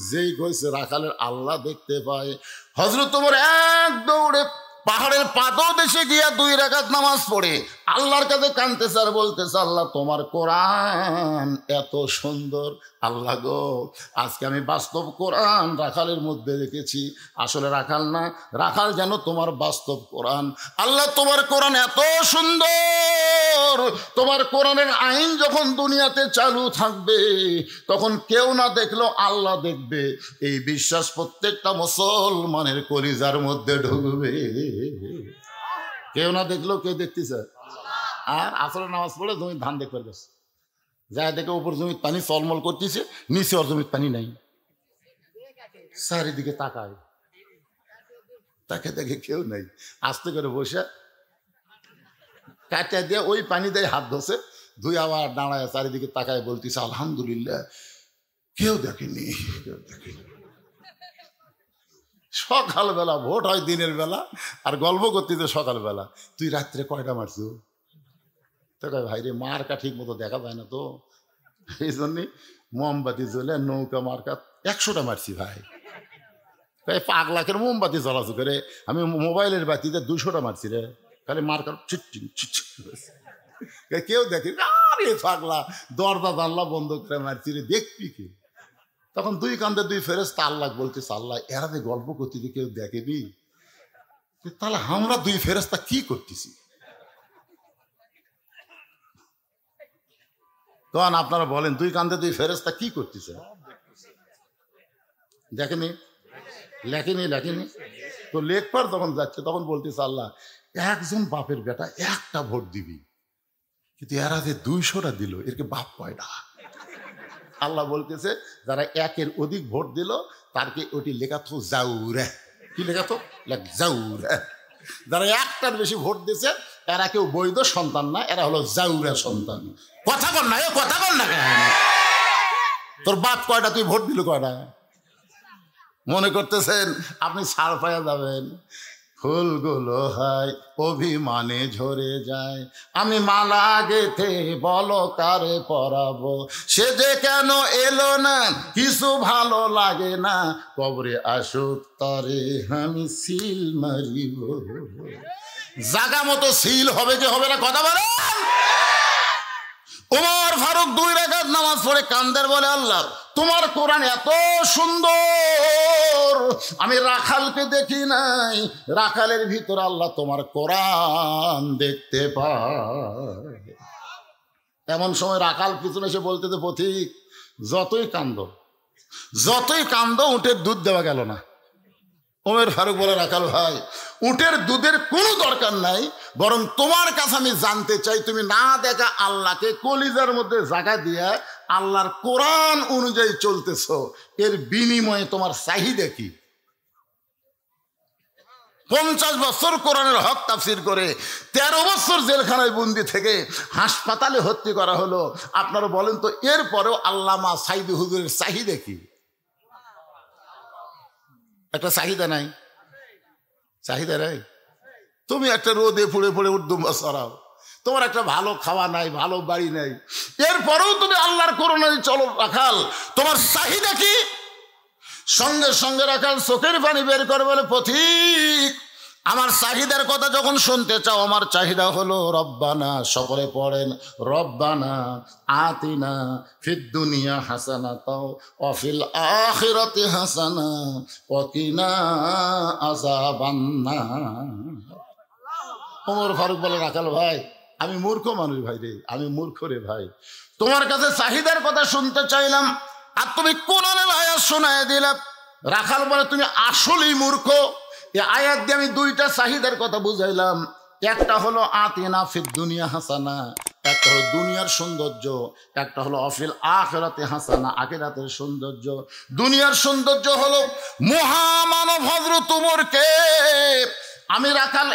Speaker 1: যেই কইছে রাখালের আল্লাহ দেখতে পায়, হযরত ওমর এক দৌড়ে পাহাড়ের পাদদেশে গিয়া 2 রাকাত নামাজ পড়ে আল্লাহর কাছে কাঁদতেছে আর বলতেছে, আল্লাহ তোমার কোরআন এত সুন্দর, আল্লাহ গো, আজকে আমি বাস্তব কোরআন রাখালের মধ্যে রেখেছি। আসলে রাখাল না, রাখাল যেন তোমার বাস্তব কোরআন। আল্লাহ তোমার কোরআন এত সুন্দর, তোমার কোরআনের আইন যখন দুনিয়াতে চালু থাকবে তখন কেউ না দেখলেও আল্লাহ দেখবে। এই বিশ্বাস প্রত্যেকটা মুসলমানের কলিজার মধ্যে ঢুকবে। কেউ না দেখলেও কে দেখতেছে? আর আসলে নামাজ পড়ে জমি ধান দেখবার গেছে, যা দেখে উপর জমির পানি চলমল করতেছে, নিচে ওর জমির পানি নাই। চারিদিকে তাকায়, তাকে দেখে কেউ নাই। আস্তে করে বসে কাটা দিয়ে ওই পানি দিয়ে হাত ধসে ধুই আবার দাঁড়ায় চারিদিকে তাকায় বলতেছে আলহামদুলিল্লাহ, কেউ দেখেনি, কেউ দেখেনি। সকালবেলা ভোট হয় দিনের বেলা, আর গল্প করতেছে সকালবেলা। তুই রাত্রে কয়টা মারছো? তো ভাই রে, মার্কা ঠিক মতো দেখা যায় না তো, এই জন্যে মোমবাতি জ্বলে নৌকা মার্কা 100টা মারছি ভাই। 5 লাখের মোমবাতি জ্বলাচু করে আমি মোবাইলের বাতিতে 200টা মারছি রে, খালি মার্কার চিটচিং চিটচিং। কেউ দেখে আরে পাগলা, দরজা জানলা বন্ধ করে মারছি রে, দেখবি কি? তখন 2 কান্দে 2 ফেরেশতা আল্লাহ বলতেছে, আল্লাহ এরা যে গল্প করতেছি কেউ দেখেনি, তাহলে আমরা 2 ফেরেশতা কি করতেছি? তখন আপনারা বলেন 2 কান্দে 2 ফেরেশতা কি করতেছে? দেখেনি, লেখেনি, লেখেনি তো। লেখবার তখন যাচ্ছে, তখন বলতেছে আল্লাহ একজন বাপের বেটা একটা ভোট দিবি, কিন্তু এরা যে 200টা দিল, এরকে বাপ কয়টা? আল্লাহ বলতেছে যারা 1-এর অধিক ভোট দিল তারকে ওটি লেখা তো জাউরে। কি লেখা তো? জাউরে। যারা 1টার বেশি ভোট দিয়েছে এরা কেউ বৈধ সন্তান না, এরা হলো জাউরা সন্তান। কথা বল না, কথা বল না কেন? তোর বাপ কয়টা, তুই ভোট দিল কয়টা? মনে করতেছেন আপনি ছাড় পাইয়া যাবেন? ফুলগুলো হয় অভিমানে ঝরে যায়, আমি মালা গেথে বলো কারে পরাবো, সে যে কেন এলো না কিছু ভালো লাগে না, কবরে আসুক তারে আমি সিল মারিব। জাগা মতো সিল হবে যে হবে না, কথা বলেন। ওমর ফারুক 2 রাকাত নামাজ পড়ে কান্দের বলে আল্লাহ তোমার কোরআন এত সুন্দর, আমি রাখালকে দেখি নাই, রাখালের ভিতর আল্লাহ তোমার কোরআন দেখতে পায়। এমন সময় রাখাল পিছনে এসে বলতে পথিক যতই কান্দ উটের দুধ দেওয়া গেল না। ওমর ফারুক বলে রাখাল ভাই, উটের দুধের কোনো দরকার নাই, বরং তোমার কাছে আমি জানতে চাই তুমি না দেখা আল্লাহকে কলিজার মধ্যে জায়গা দিয়া আল্লাহর কোরআন অনুযায়ী চলতেছ, এর বিনিময়ে তোমার চাহিদা কি? 50 বছর কোরআনের হক তাফসির করে 13 বছর জেলখানায় বন্দি থেকে হাসপাতালে ভর্তি করা হলো। আপনারা বলেন তো এরপরেও আল্লামা সাইদি হুজুরের চাহিদা কি? একটা চাহিদা নাই? চাহিদা নাই? তুমি একটা রোদে পুড়ে পুড়ে উর্দুম্বা সরাও, তোমার একটা ভালো খাওয়া নাই, ভালো বাড়ি নাই, এরপরেও তুমি আল্লাহর কোরআনে চলো। রাখাল তোমার চাহিদা কি? সঙ্গে সঙ্গে রাখাল চোখের পানি বের করে বলে পথিক আমার চাহিদার কথা যখন শুনতে চাও, আমার চাহিদা হলো রব্বানা, সকলে পড়েন রব্বানা আতিনা ফিদ দুনিয়া হাসানাতাও ওয়া ফিল আখিরাতি হাসানা ওয়া কিনা আযাবান্নার। ওমর ফারুক বলে রাখাল ভাই আমি মূর্খ মানুষ ভাই রে, আমি মূর্খ রে ভাই, তোমার কাছে চাহিদার কথা শুনতে চাইলাম আর তুমি কোরআনের আয়াত শোনায় দিলে। রাখাল বলে তুমি আসলেই মূর্খ, এই আয়াত দিয়ে আমি 2টা চাহিদার কথা বুঝাইলাম, একটা হলো আতিনা ফিদ দুনিয়া হাসানা, একটা হলো দুনিয়ার সৌন্দর্য, একটা হলো অফিল আখিরাতে হাসানা, আখিরাতের সৌন্দর্য। দুনিয়ার সৌন্দর্য হলো মহামানব হযরত ওমরকে আমি রাখাল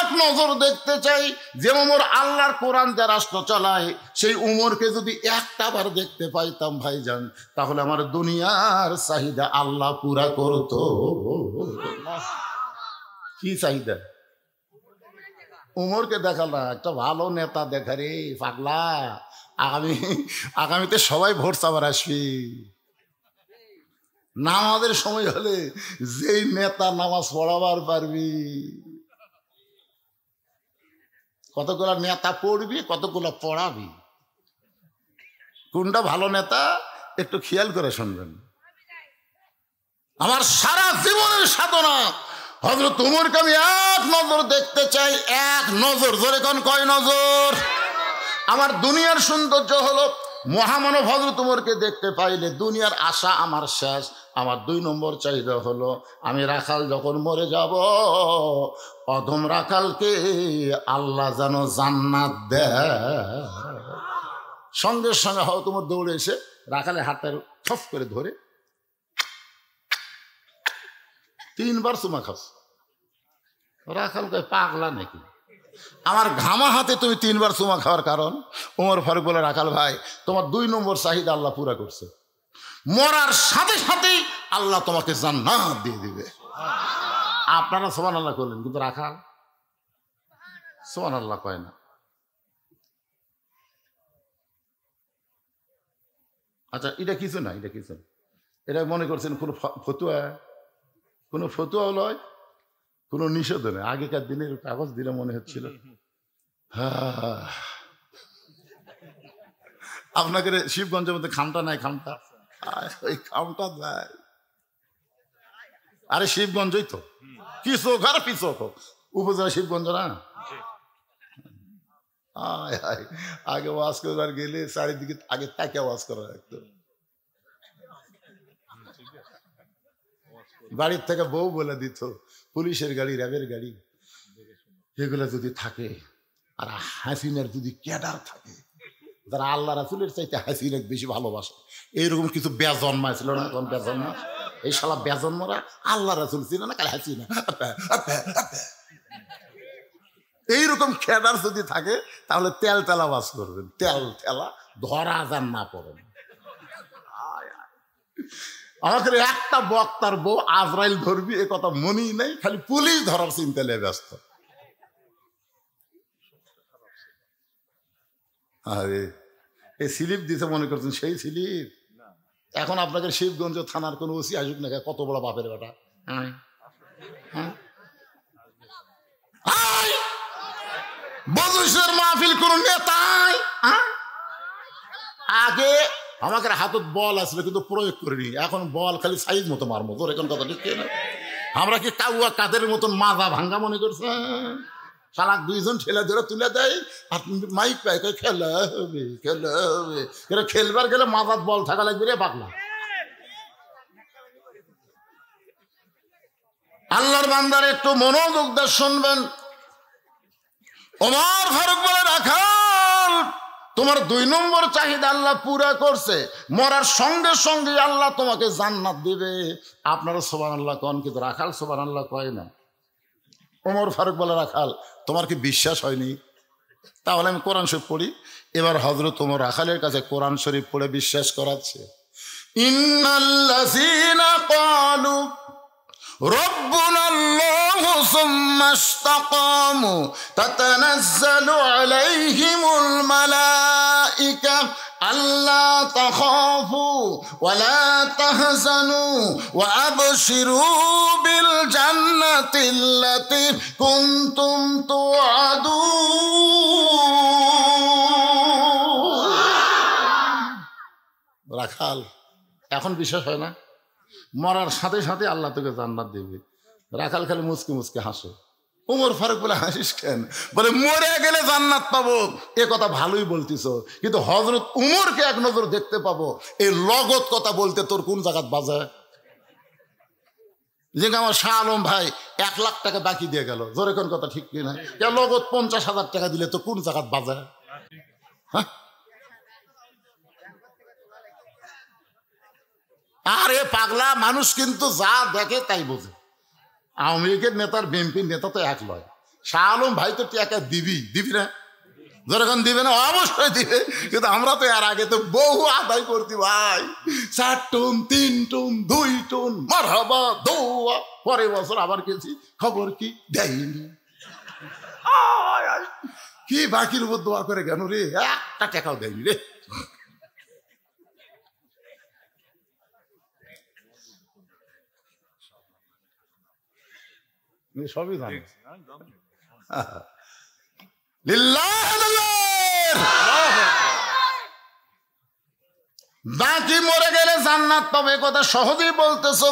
Speaker 1: এক নজর দেখতে চাই। যে ওমর আল্লাহর কোরআন দিয়ে রাষ্ট্র চালায়, সেই উমরকে যদি একটা বার দেখতে পাইতাম ভাইজান, তাহলে আমার দুনিয়ার চাহিদা আল্লাহ পুরা করতো। কি চাহিদা? উমরকে দেখা না, একটা ভালো নেতা দেখা রে পাগলা। আগামীতে সবাই ভোট চাবার আসবি। নামাজের সময় হলে যেই নেতা নামাজ পড়াবার পারবি, কতগুলা নেতা পড়বি, কতগুলা পড়াবি, কোনটা ভালো নেতা একটু খেয়াল করে শুনবেন, আমার সারা জীবনের সাধনা হযরত উমরকে আমি এক নজর দেখতে চাই, এক নজর। জোরে কোন কয় নজর? আমার দুনিয়ার সৌন্দর্য হলো মহামানব হযরত উমরকে দেখতে পাইলে দুনিয়ার আশা আমার শেষ। আমার 2 নম্বর চাহিদা হলো আমি রাখাল যখন মরে যাব, অধম রাখালকে আল্লাহ যেন জান্নাত দেয়। সঙ্গে সঙ্গে হয়তো তোমার দৌড়ে এসে রাখালের হাতটা খপ করে ধরে 3 বার চুমা খাস। রাখাল কয় পাগলা নাকি? আমার ঘামা হাতে তুমি 3 বার চুমা খাওয়ার কারণ? ওমর ফারুক বলে, রাখাল ভাই তোমার 2 নম্বর চাহিদা আল্লাহ পুরা করছে, মরার সাথে সাথেই আল্লাহ তোমাকে জান্নাত দিয়ে দিবে। আপনারা সুবহানাল্লাহ করলেন, কিন্তু রাখাল সুবহানাল্লাহ কয় না। আচ্ছা, এটা কিছু না, এটা কিছু না। এটা মনে করছেন কোনো ফতুয়া? কোনো ফতুয়া লয়, কোনো নিষেধ নেই। আগেকার দিনের কাগজ দিলে মনে হচ্ছিল আপনাকে শিবগঞ্জের মধ্যে খামটা নাই, খামটা ওই খামটা দেয়। আরে শিবগঞ্জই তো, কি চোখ আর পি চোখ, উপজেলা শিবগঞ্জ না। আগে ওয়াজ করবার গেলে চারিদিকে আগে তাকে ওয়াজ করা রাখতো। বাড়ির থেকে বউ বলে দিত, পুলিশের গাড়ি, র্যাবের গাড়ি এগুলো যদি থাকে, আর হাসিনার যদি ক্যাডার থাকে যারা আল্লাহ রাসূলের চাইতে হাসিনাকে বেশি ভালোবাসে, এইরকম কিছু বেজন্মাইছিল না? কোন বেজন্মা? এই শালা বেজন্মরা আল্লাহ রাসূল ছিল না, কাল হাসিনা। এইরকম ক্যাডার যদি থাকে তাহলে তেল তেলা বাস করবেন, তেল তেলা ধরা যান না পড়েন। আমাদের একটা বক্তার বউ আজরাইল ধরবি এ কথা মনেই নেই, খালি পুলিশ ধরার চিন্তা নিয়ে ব্যস্ত। আরে এই স্লিপ দিতে মনে করছেন সেই স্লিপ? এখন আপনাকে শিবগঞ্জ থানার কোন ওসি আসুক না, কত বড় বাপের বেটা। বদুশের মাহফিল কোন নেতাই আগে আমাকে হাতত বল আসলে কিন্তু প্রয়োগ করিনি, এখন বল খালি সাইজ মতো মারমো। তোর এখন কথা ঠিক না? আমরা কি কাউয়া কাদের মতন মাজা ভাঙ্গা মনে করছে? শালাক 2 জন ঠেলে ধরে তুলে দেয় আর মাইক পায়, খেলা হবে, খেলা হবে। এটা খেলবার গেলে মাথার বল থাকা লাগবে রে পাগলা। আল্লাহর বান্দার একটু মনোযোগ দিয়ে শুনবেন। ওমর ফারুক বলে, রাখাল তোমার 2 নম্বর চাহিদা আল্লাহ পুরা করছে, মরার সঙ্গে সঙ্গে আল্লাহ তোমাকে জান্নাত দিবে। আপনারা সুবহানাল্লাহ কন, কিন্তু রাখাল সুবহানাল্লাহ কয় না। ওমর ফারুক বলে, রাখাল তোমার কি বিশ্বাস হয়নি? তাহলে আমি কোরআন শরীফ পড়ি। এবার হযরত ওমর রাখালের কাছে কোরআন শরীফ পড়ে বিশ্বাস করাচ্ছে। ইন্নাল্লাযীনা ক্বালু রব্বুনাল্লাহু সুম্মা ইসতাকামু তাতানাজ্জালু আলাইহিমুল মালাইকা আল্লা তাখাফু ওয়া লা তাহজানু ওয়া আবশিরু বিল জান্নাতিল্লাতী কুনতুম তুআদুন। রাখাল এখন বিশ্বাস হয় না? মরার সাথে সাথে আল্লাহ তোকে জান্নাত দেবে। রাখাল খালি মুচকে মুচকে হাসে। ওমর ফারুক বলে, হাসিস কেন? বলে, মরে গেলে জান্নাত পাবো এ কথা ভালোই বলতিস, কিন্তু হযরত উমরকে এক নজর দেখতে পাবো এই লগত কথা বলতে তোর কোন জায়গাত বাজায়? যে আমার শাহ আলম ভাই 1 লাখ টাকা বাকি দিয়ে গেল, জোরে কোন কথা ঠিক কিনা? লগত 50,000 টাকা দিলে তো কোন জায়গাত বাজায়? হ্যাঁ, আরে পাগলা, মানুষ কিন্তু যা দেখে তাই বোঝে। আওয়ামী লীগের নেতার বিএনপির নেতা তো এক লয়। শাহ আলম ভাই তো টাকা দিবি না? যখন দিবে না অবশ্যই দিবে, কিন্তু আমরা তো এর আগে তো বহু আদায় করতি ভাই। 4 টন 3 টন 2 টন মারহাবা দোয়া, পরের বছর আবার গেছি, খবর কি দেয়নি। কি বাকির উপর দোয়া করে কেন রে? একটা টাকাও দেয়নি রে। সবই জানে। বাকি মরে গেলে জান্নাত পাবে, কথা সহজেই বলতেছো,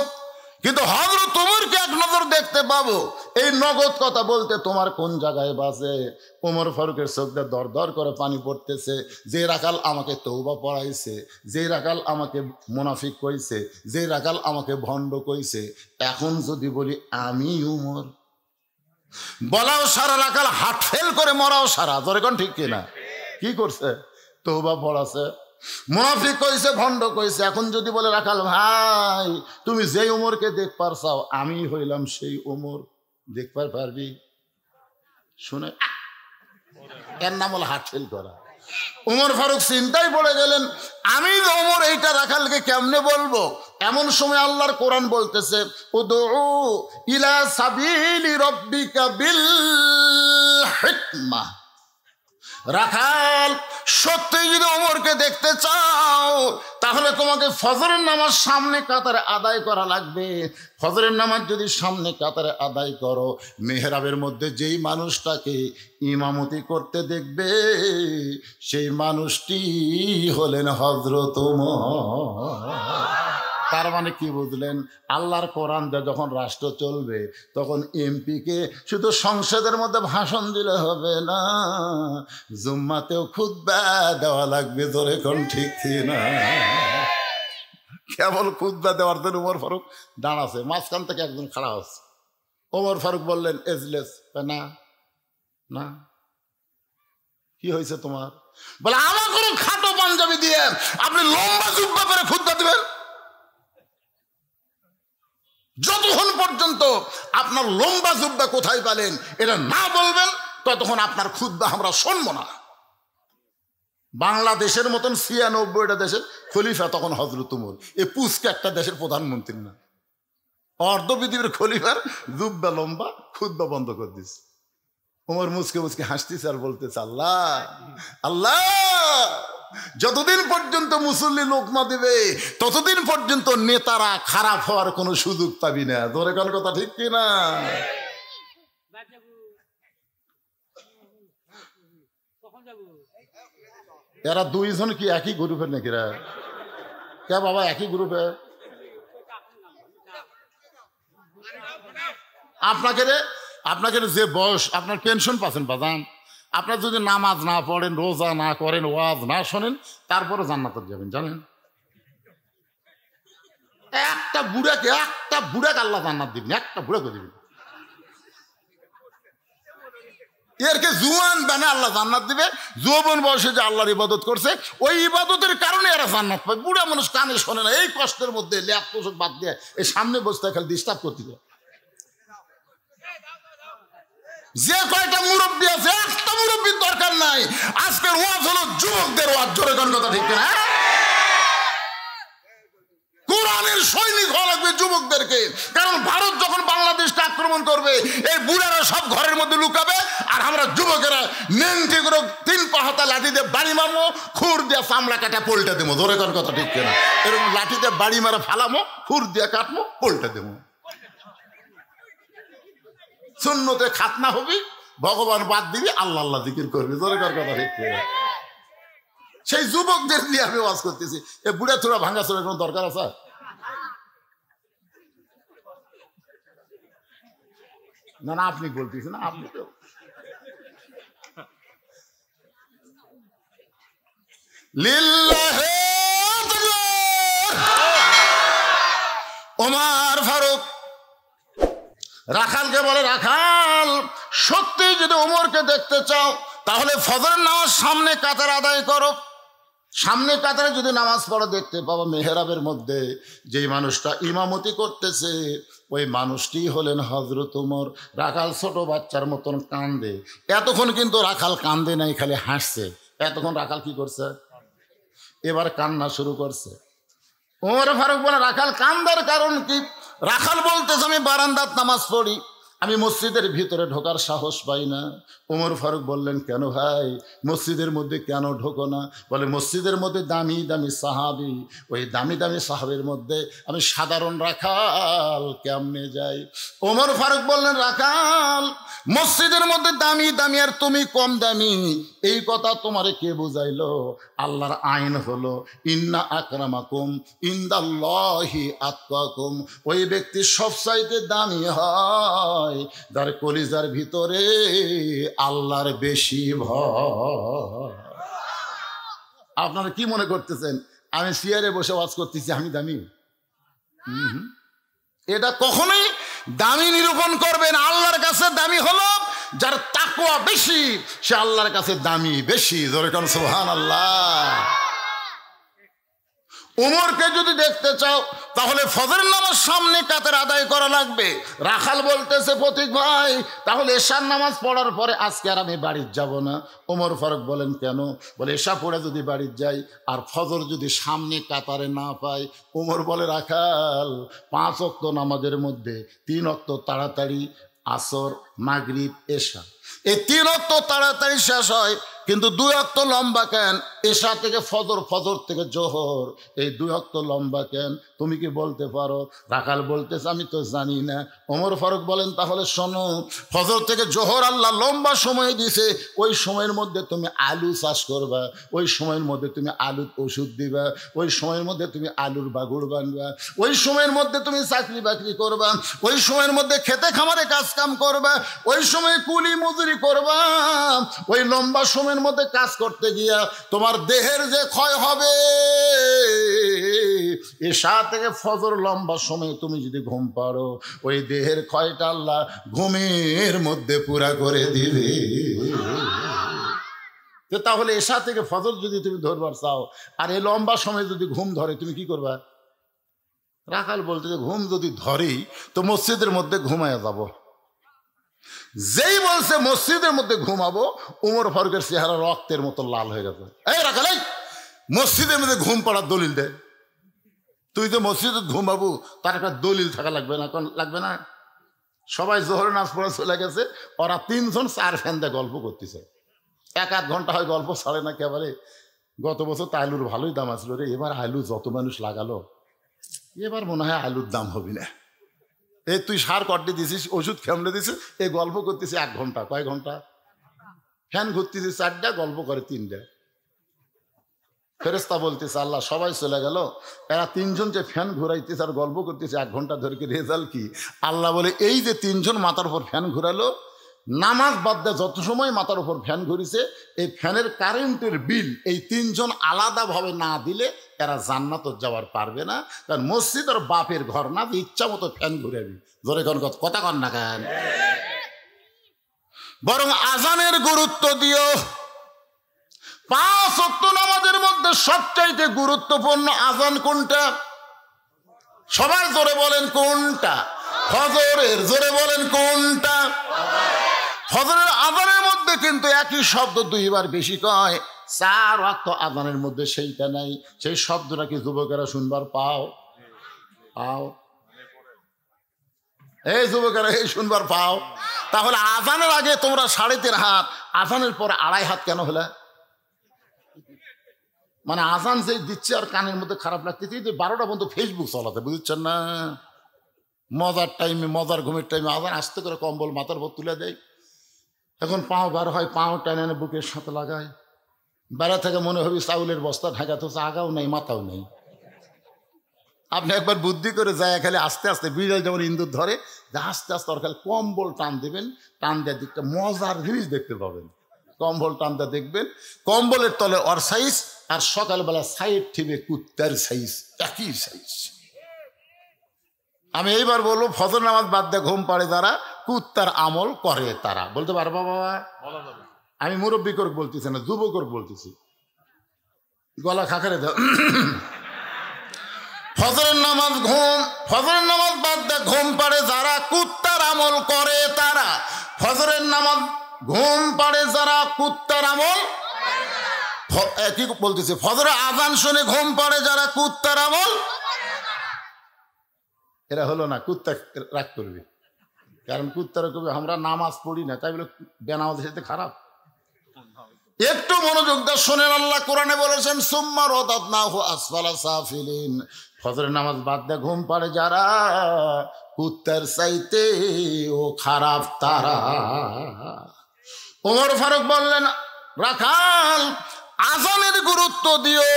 Speaker 1: কিন্তু হযরত ওমরকে এক নজর দেখতে পাবো, এই নগদ কথা বলতে তোমার কোন জায়গায় বাজে? ওমর ফারুকের চোখ দিয়ে দর দর করে পানি পড়তেছে। যে রাখাল আমাকে তওবা পড়াইছে, যে রাখাল আমাকে মুনাফিক কইছে, যে রাখাল আমাকে ভণ্ড কইছে, এখন যদি বলি আমি ওমর, বলাও সারা, রাখাল হাট ফেল করে মরাও সারা। ধরে কোন ঠিক কিনা? কি করছে? তওবা পড়াছে, মুনাফিক কইছে, ভণ্ড কইছে। এখন যদি বলে রাখাল ভাই তুমি যে ওমরকে দেখবার চাও, আমি হইলাম সেই ওমর, দেখবার পারবি? শুনে এর নাম হলো হাট ফেল করা। ওমর ফারুক চিন্তায় পড়ে গেলেন, আমি যে ওমর এইটা রাখালকে কেমনে বলবো? এমন সময় আল্লাহর কোরআন বলতেছে, উদউ ইলা সাবিলি রাব্বিকা বিল হিকমাহ। রাখাল সত্যি যদি ওমরকে দেখতে চাও, তাহলে তোমাকে ফজরের নামাজ সামনে কাতারে আদায় করা লাগবে। ফজরের নামাজ যদি সামনে কাতারে আদায় করো, মেহরাবের মধ্যে যেই মানুষটাকে ইমামতি করতে দেখবে, সেই মানুষটি হলেন হযরত ওমর। তার মানে কি বুঝলেন? আল্লাহর কোরআন দিয়ে যখন রাষ্ট্র চলবে, তখন এমপিকে শুধু সংসদের মধ্যে ভাষণ দিলে হবে না, জুম্মাতেও খুতবা দেওয়া লাগবে। ধরে কোন ঠিক না? কেবল খুতবা দেওয়ার জন্য ওমর ফারুক দাঁড়াছে, মাঝখান থেকে একজন খাড়া হচ্ছে। ওমর ফারুক বললেন এজলেস। না না, কি হয়েছে তোমার? বলে আমার কোনো খাটো পাঞ্জাবি দিয়ে আপনি লম্বা জুব্বা করে খুতবা দিবেন? যতক্ষণ পর্যন্ত আপনার লম্বা জুব্বা কোথায় পেলেন এটা না বলবেন, ততক্ষণ আপনার খুতবা আমরা শুনবো না। বাংলাদেশের মতন ৯৬টা দেশের খলিফা তখন হযরত ওমর, এ পুচকে একটা দেশের প্রধানমন্ত্রী না, অর্ধ পৃথিবীর খলিফার জুব্বা লম্বা, খুতবা বন্ধ করে দিচ্ছে। ওমর মুচকে মুচকে হাসতেছে আর বলতেছে, আল্লাহ আল্লাহ, যতদিন পর্যন্ত মুসল্লি লোকমা দিবে, ততদিন পর্যন্ত নেতারা খারাপ হওয়ার কোনো সুযোগ পাবি না। ধরে কোন কথা ঠিক কিনা? এরা দুইজন কি একই গ্রুপের নাকি? রা কে বাবা একই গ্রুপে? আপনাকে যে বয়স, আপনার পেনশন পাচ্ছেন বাজান, আপনার যদি নামাজ না পড়েন, রোজা না করেন, ওয়াজ না শোনেন, তারপরে জান্নাতে যাবেন। জানেন, একটা বুড়াকে আল্লাহ জান্নাত দিবেন, একটা বুড়াকে দিবেন। এরকে জুয়ান বানে আল্লাহ জান্নাত দিবে। যৌবন বয়সে যে আল্লাহর ইবাদত করছে, ওই ইবাদতের কারণে এরা জান্নাত পায়। বুড়া মানুষ কানে শোনে না, এই কষ্টের মধ্যে ল্যাপ পোশাক বাদ দিয়ে এই সামনে বসতে খালি ডিস্টার্ব করতে হবে। যে কয়টা মুরব্বী আছে, একটা মুরব্বীর দরকার নাই। আজকের ওয়াজ হলো যুবকদের ওয়াজ। জোরে কোন কথা ঠিক না? কোরআনের সৈনিক হওয়া লাগবে যুবকদেরকে। কারণ ভারত যখন বাংলাদেশকে আক্রমণ করবে, এই বুড়ারা সব ঘরের মধ্যে লুকাবে, আর আমরা যুবকেরা নেংটি করে 3 পাহাতা লাঠি দিয়ে বাড়ি মারবো, খুর দিয়ে চামড়া কাটা পল্টা দেবো। ধরে কোন কথা ঠিক না? এরকম লাঠি দিয়ে বাড়ি মারা ফালামো, খুর দিয়ে কাটবো, পল্টা দেবো। সুন্নতে খাতনা হবি, ভগবান বাদ দিবি, আল্লাহ আল্লাহ জিকির করবি। ধরে কোন কথা ঠিক না? সেই যুবকদের নিয়ে আমি ওয়াজ করতেছি। এ বুড়া থোড়া ভাঙা চোরের কোনো দরকার আছে? না না, আপনি বলতেছেন, আপনি তো লিল্লাহে ওমর ফারুক রাখালকে বলে, রাখাল সত্যি যদি ওমরকে দেখতে চাও, তাহলে ফজরের নামাজ সামনে কাতার আদায় করো। সামনে কাতারে যদি নামাজ পড়ো, দেখতে পাবো মেহরাবের মধ্যে যেই মানুষটা ইমামতি করতেছে, ওই মানুষটি হলেন হযরত ওমর। রাখাল ছোট বাচ্চার মতন কান্দে। এতক্ষণ কিন্তু রাখাল কান্দে নাই, খালি হাসছে। এতক্ষণ রাখাল কি করছে? এবার কান্না শুরু করছে। ওমর ফারুক বলে, রাখাল কান্দার কারণ কি? রাখাল বলতেছে, আমি বারান্দাত নামাজ পড়ি, আমি মসজিদের ভিতরে ঢোকার সাহস পাই না। ওমর ফারুক বললেন, কেন ভাই মসজিদের মধ্যে কেন ঢোকো না? বলে, মসজিদের মধ্যে দামি দামি সাহাবি, ওই দামি দামি সাহাবের মধ্যে আমি সাধারণ রাখাল কেমনে যাই? ওমর ফারুক বললেন, রাখাল মসজিদের মধ্যে দামি দামি আর তুমি কম দামি, এই কথা তোমারে কে বুঝাইলো? আল্লাহর আইন হলো ইন্না আকরামাকুম ইনদাল্লাহি আতকাকুম। ওই ব্যক্তি সবচাইতে দামি হয় যার কলিজার ভিতরে আল্লাহর বেশি ভয়। আপনারা কি মনে করতেছেন আমি চেয়ারে বসে ওয়াজ করতেছি আমি দামি? এটা কখনোই দামি নিরূপণ করবেন। আল্লাহর কাছে দামি হলো যার তাকওয়া বেশি, সে আল্লাহর কাছে দামি বেশি। জোরে কোন সুবহানাল্লাহ। উমরকে যদি দেখতে চাও তাহলে ফজরের নামাজ সামনে কাতার আদায় করা লাগবে। রাখাল বলতেছে, প্রতীক ভাই তাহলে এশার নামাজ পড়ার পরে আজকে আর আমি বাড়ি যাব না। ওমর ফারুক বলেন, কেন? বলে, এশা পড়ে যদি বাড়ি যাই আর ফজর যদি সামনে কাতারে না পাই। ওমর বলে, রাখাল 5 ওয়াক্ত নামাজের মধ্যে 3 ওয়াক্ত তাড়াতাড়ি, আসর, মাগরিব, এশা, এই 3 ওয়াক্ত তাড়াতাড়ি শেষ হয়, কিন্তু 2 ওয়াক্ত লম্বা কেন? এশা থেকে ফজর, ফজর থেকে জোহর, এই 2 ওয়াক্ত লম্বা কেন? তুমি কি বলতে পারো? রাখাল বলতেছে, আমি তো জানি না। ওমর ফারুক বলেন, তাহলে শোনো, ফজর থেকে জোহর আল্লাহ লম্বা সময় দিছে, ওই সময়ের মধ্যে তুমি আলু চাষ করবা, ওই সময়ের মধ্যে তুমি আলুর ওষুধ দিবা, ওই সময়ের মধ্যে তুমি আলুর বাগুড় বানবা, ওই সময়ের মধ্যে তুমি চাকরি বাকরি করবা, ওই সময়ের মধ্যে খেতে খামারে কাজ কাম করবা, ওই সময় কুলি মজুরি করবা। ওই লম্বা সময়ের মধ্যে কাজ করতে গিয়া তোমার দেহের যে ক্ষয় হবে, এশা থেকে ফজর লম্বা সময় তুমি যদি ঘুম পারো, ওই দেহের ক্ষয়টা আল্লাহ ঘুমের মধ্যে পুরা করে দিবে। তাহলে এশা থেকে ফজর যদি তুমি ধরবার চাও আর এই লম্বা সময় যদি ঘুম ধরে, তুমি কি করবা? রাখাল বলতে, ঘুম যদি ধরেই তো মসজিদের মধ্যে ঘুমায় যাব। যেই বলছে মসজিদের মধ্যে ঘুমাবো, উমর ফারুকের চেহারা রক্তের মতো লাল হয়ে গেছে। এই রাখাল, এই মসজিদের মধ্যে ঘুম পড়ার দলিল দে। তুই তো মসজিদে ঘুমাবো, তার একটা দলিল থাকা লাগবে না? লাগবে না? সবাই জোহরের নামাজ পড়া চলে গেছে, ওরা 3 জন 4 ফ্যান দিয়ে গল্প করতেছে। 1-8 ঘন্টা হয় গল্প ছাড়ে না একেবারে। গত বছর তো আলুর ভালোই দাম আসলো রে, এবার আলু যত মানুষ লাগালো, এবার মনে হয় আলুর দাম হবে না। এই তুই সার কটে দিছিস, ওষুধ খেমড়ে দিছিস, এই গল্প করতেছি 1 ঘন্টা। কয় ঘন্টা? ফ্যান ঘুরতেছি 4টা, গল্প করে 3টা। ফেরেশতা বলতেছে, আল্লাহ সবাই চলে গেল, এরা 3 জন যে ফ্যান ঘুরাইতেছে আর গল্প করতেছে 1 ঘন্টা ধরে, কি রেজাল্ট কি? আল্লাহ বলে, এই যে 3 জন মাথার উপর ফ্যান ঘুরালো, নামাজ বাদ দেয় যত সময় মাথার উপর ফ্যান ঘুরিছে, এই ফ্যানের কারেন্টের বিল এই 3 জন আলাদাভাবে না দিলে এরা জান্নাত যাওয়ার পারবে না। কারণ মসজিদ আর বাপের ঘর না, ইচ্ছা মতো ফ্যান ঘুরাবি। জোরে কোন কথা কন না কেন? বরং আজানের গুরুত্ব দিও। 5 ওয়াক্ত নামাজের মধ্যে সবচাইতে গুরুত্বপূর্ণ আজান কোনটা? সবাই জোরে বলেন কোনটা? ফজরের। জোরে বলেন কোনটা? ফজরের আজানের মধ্যে কিন্তু একই শব্দ 2 বার বেশি কয়। 4 ওয়াক্ত আজানের মধ্যে সেইটা নাই। সেই শব্দটা কি যুবকেরা শুনবার পাও? পাও? এই যুবকেরা, এই শুনবার পাও? তাহলে আজানের আগে তোমরা 3.5 হাত, আজানের পরে 2.5 হাত কেন হলে? মানে আজান যে দিচ্ছে আর কানের মধ্যে খারাপ লাগতেছে, 12টা পর্যন্ত ফেসবুক চালাতে, বুঝছেন না? মজার টাইমে, মজার ঘুমের টাইমে আজান আস্তে করে কম্বল মাথার উপর তুলে দেয়। এখন পাও বার হয়, পাও টানে এনে বুকের সাথে লাগায়। বেড়া থেকে মনে হবে চাউলের বস্তা ঢাকা, তো আগাও নেই মাথাও নেই। আপনি একবার বুদ্ধি করে যায়, খালি আস্তে আস্তে, বিড়াল যেমন ইন্দুর ধরে, যে আস্তে আস্তে ওর খালি কম্বল টান দেবেন, টান দেওয়ার দিকটা মজার জিনিস দেখতে পাবেন। কম্বল টান দেওয়া দেখবেন, কম্বলের তলে ওর সাইজ আর সকালবেলা সাইড ঠিবে কুত্তার সাইজ, একই সাইজ। আমি এইবার বলবো, ফজর নামাজ বাদ দিয়ে ঘুম পাড়ে যারা, কুত্তার আমল করে তারা। বলতে পারবো বাবা? আমি মুরব্বী করে বলতেছি না, যুবকর বলতেছি। গলা খাকারে দাও। ফজরের নামাজ ফজরের নামাজ বাদ দিয়ে ঘুম পাড়ে যারা, কুত্তার আমল করে তারা। ফজরের নামাজ ঘুম পাড়ে যারা, কুত্তার আমল কি বলতেছে? ফজরের আজান শুনে ঘুম পাড়ে যারা, কুত্তার আমল। এরা হলো না, কুত্তা রাগ করবে। কারণ কুত্তারা কবি আমরা নামাজ পড়ি না, তাই বলে বেনামাজের সাথে খারাপ? একটু মনোযোগ দিয়ে শোনেন, আল্লাহ কোরআনে বলেছেন সুম্মা রাদাদনাহু আসফালা সাফিলিন, ফজরের নামাজ বাদ দিয়ে ঘুম পাড়ে যারা, কুত্তার চাইতে ও খারাপ তারা। ওমর ফারুক বললেন, রাখাল আজানের গুরুত্ব দিও।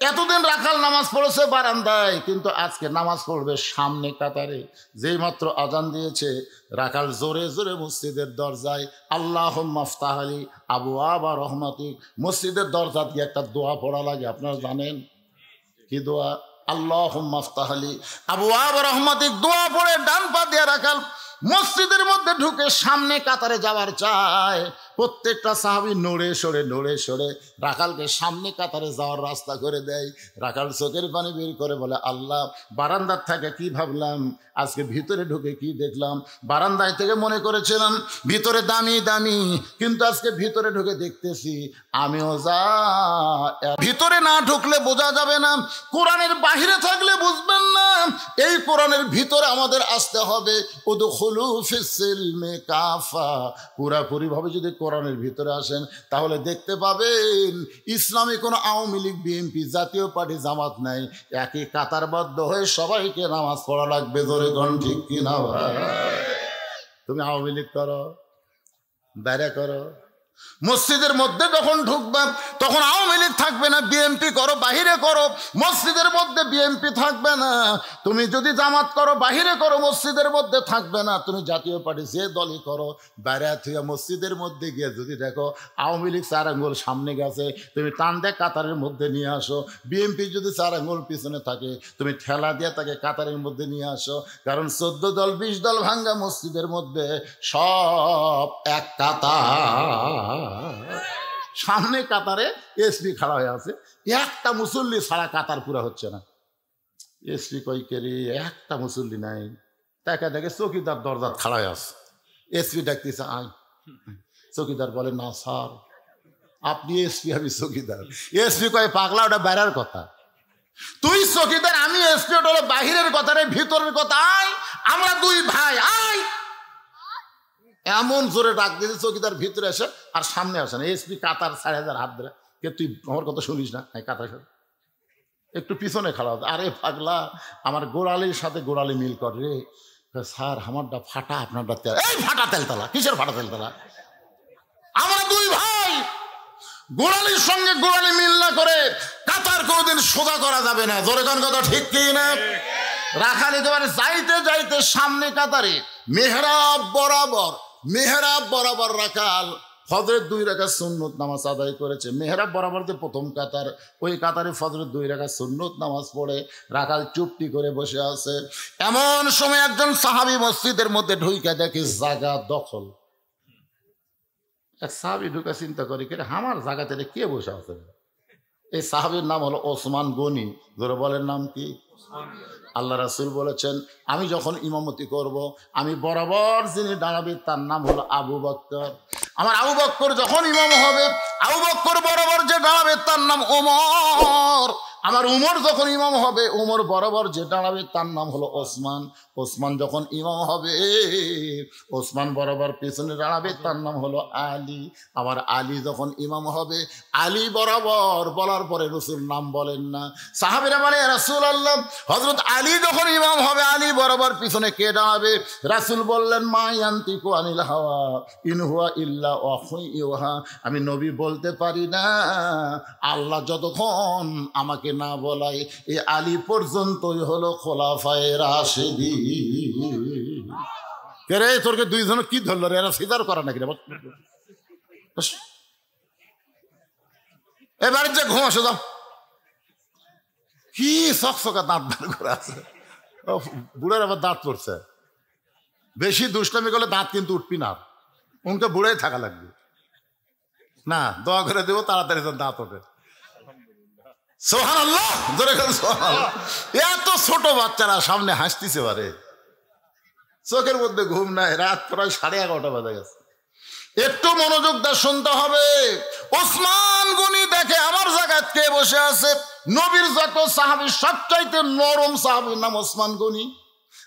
Speaker 1: এতদিন রাখাল নামাজ পড়েছে বারান্দায়, কিন্তু আজকে নামাজ পড়বে সামনে কাতারে। যেই মাত্র আজান দিয়েছে, রাখাল জোরে জোরে মসজিদের দরজায় আল্লাহুম্মা আফতাহ আলী আবওয়াবা রহমাতিক, মসজিদের দরজা দিয়ে একটা দোয়া পড়া লাগে, আপনারা জানেন কি দোয়া? আল্লাহুম্মা আফতাহ আলী আবওয়াবা রহমাতিক দোয়া পড়ে ডান পা দিয়ে রাখাল মসজিদের মধ্যে ঢুকে সামনে কাতারে যাওয়ার চায়। প্রত্যেকটা সাহাবী নড়ে সরে রাখালকে সামনে কাতারে যাওয়ার রাস্তা করে দেয়। রাখাল চোখের পানি বের করে বলে, আল্লাহ, বারান্দার থেকে কি ভাবলাম, আজকে ভিতরে ঢুকে কি দেখলাম। বারান্দায় থেকে মনে করেছিলাম ভিতরে দামি দামি, কিন্তু আজকে ভিতরে ঢুকে দেখতেছি আমিও যা। ভিতরে না ঢুকলে বোঝা যাবে না, কোরআনের বাহিরে থাকলে বুঝবেন না। এই কোরআনের ভিতরে আমাদের আসতে হবে। উদখুলু ফিস সিলমি কাফা, পুরাপুরি ভাবে যদি কোরআনের ভিতরে আসেন তাহলে দেখতে পাবেন ইসলামে কোনো আওয়ামী লীগ, বিএনপি, জাতীয় পার্টি, জামাত নাই। একই কাতারবদ্ধ হয়ে সবাইকে নামাজ পড়া লাগবে। ধরে কোন ঠিক কিনা ভাই? তুমি আওয়ামী লীগ করো, বাইরে করো, মসজিদের মধ্যে যখন ঢুকবে তখন আওয়ামী লীগ থাকবে না, বিএনপি করো, বাহিরে করো, মসজিদের মধ্যে বিএনপি থাকবে না। তুমি যদি জামাত করো, বাহিরে করো, মসজিদের মধ্যে থাকবে না। তুমি জাতীয় পার্টি যে দলই করো, বাইরে থেকে মসজিদের মধ্যে গিয়ে যদি দেখো আওয়ামী লীগ 4 আঙ্গুল সামনে গেছে, তুমি টান দিয়ে কাতারের মধ্যে নিয়ে আসো। বিএনপি যদি 4 আঙ্গুল পিছনে থাকে, তুমি ঠেলা দিয়ে তাকে কাতারের মধ্যে নিয়ে আসো। কারণ 14 দল 20 দল ভাঙ্গা মসজিদের মধ্যে সব এক কাতার। সামনে কাতারে এসপি খাড়া হয়ে আছে, একটা মুসল্লি ছাড়া কাতার পুরা হচ্ছে না। এসপি কই কেরি, একটা মুসল্লি নাই। তাকে দেখে চৌকিদার দরজা খাড়া হয়ে আছে। এসপি ডাকতেছে, আয়। চৌকিদার বলে, না স্যার, আপনি এসপি, আমি চৌকিদার। এসপি কয়, পাগলা, ওটা বাইরের কথা। তুই চৌকিদার, আমি এসপি, ওটা হলো বাহিরের কথা রে, ভিতরের কথা। আয়, আমরা 2 ভাই, আয়। এমন জোরে ডাক দিয়েছে, চৌকিদার ভিতরে আসে আর সামনে আসে না। এসপি কাতার 4,000 হাত ধরে, কে তুই আমার কথা শুনিস না? কাতার একটু পিছনে খাড়া হতো। আরে পাগলা, আমার গোড়ালির সাথে গোড়ালি মিল কর রে। স্যার, আমারটা ফাটা, আপনারটা তেল। এই ফাটা তেলতলা, কিসের ফাটা তেলতলা? আমরা 2 ভাই, গোড়ালির সঙ্গে গোড়ালি মিল না করে কাতার কোনোদিন সোজা করা যাবে না। জোরে কোন কথা ঠিক কি না? রাখা নিতে পারে। যাইতে যাইতে সামনে কাতারে মেহরাব বরাবর রাখাল ফজরের 2 রাকাত সুন্নত নামাজ আদায় করেছে। মেহরাব বরাবর যে প্রথম কাতার, ওই কাতারে ফজরের 2 রাকাত সুন্নত নামাজ পড়ে রাখাল চুপটি করে বসে আছে। এমন সময় একজন সাহাবী মসজিদের মধ্যে ঢুইকা দেখে জায়গা দখল। এক সাহাবী ঢুকে চিন্তা করে, আমার জায়গাতে কে বসে আছে? এই সাহাবীর নাম হলো ওসমান গনি। ধরে বলেন, নাম কি? আল্লাহ রাসূল বলেছেন, আমি যখন ইমামতি করব, আমি বরাবর যিনি দাঁড়াবে তার নাম হলো আবু বকর। আমার আবু বকর যখন ইমাম হবে, আবু বকর বরাবর যে দাঁড়াবে তার নাম ওমর। আমার উমর যখন ইমাম হবে, উমর বরাবর যে দাঁড়াবে তার নাম হলো ওসমান। ওসমান যখন ইমাম হবে, ওসমান বরাবর পেছনে দাঁড়াবে, তার নাম হলো আলী। আমার আলী যখন ইমাম হবে, আলী বরাবর। বলার পরে রাসূল নাম বলেন না। সাহাবীরা বলে, রাসূলুল্লাহ, হযরত আলী যখন ইমাম হবে, আলী বরাবর পিছনে কে দাঁড়াবে? রাসূল বললেন, মা ইয়ান্তিকু আনিল হাওয়া ইন হুয়া ইল্লা ওয়াহয়ুন ইউহা। আমি নবী বলতে পারি না, আল্লাহ যতক্ষণ আমাকে না বলাই, এই আলী পর্যন্তই হলো খোলাফায়ে রাশিদিন। কে রে, তোরকে 2 জন কি ধরলো রে? এরা সিজার করা নাকি রে? এবারে যে ঘুম আসে, যাও। কি চকচকা দাঁত বার করে আছে। বুড়ার আবার দাঁত পড়ছে। বেশি দুষ্টামি করলে দাঁত কিন্তু উঠবি না, উনকে বুড়াই থাকা লাগবে না। দোয়া করে দেবো তাড়াতাড়ি দাঁত ওঠে। সুবহানাল্লাহ, জোরে করে সুবহানাল্লাহ। এত ছোট বাচ্চারা সামনে হাসতেছে পারে, চোখের মধ্যে ঘুম নাই। রাত প্রায় 11:30 বাজে গেছে। একটু মনোযোগ দিয়ে শুনতে হবে। ওসমান গনি দেখে আমার জায়গায় কে বসে আছে। নবীর যত সাহাবী সবচাইতে নরম সাহাবীর নাম ওসমান গনি।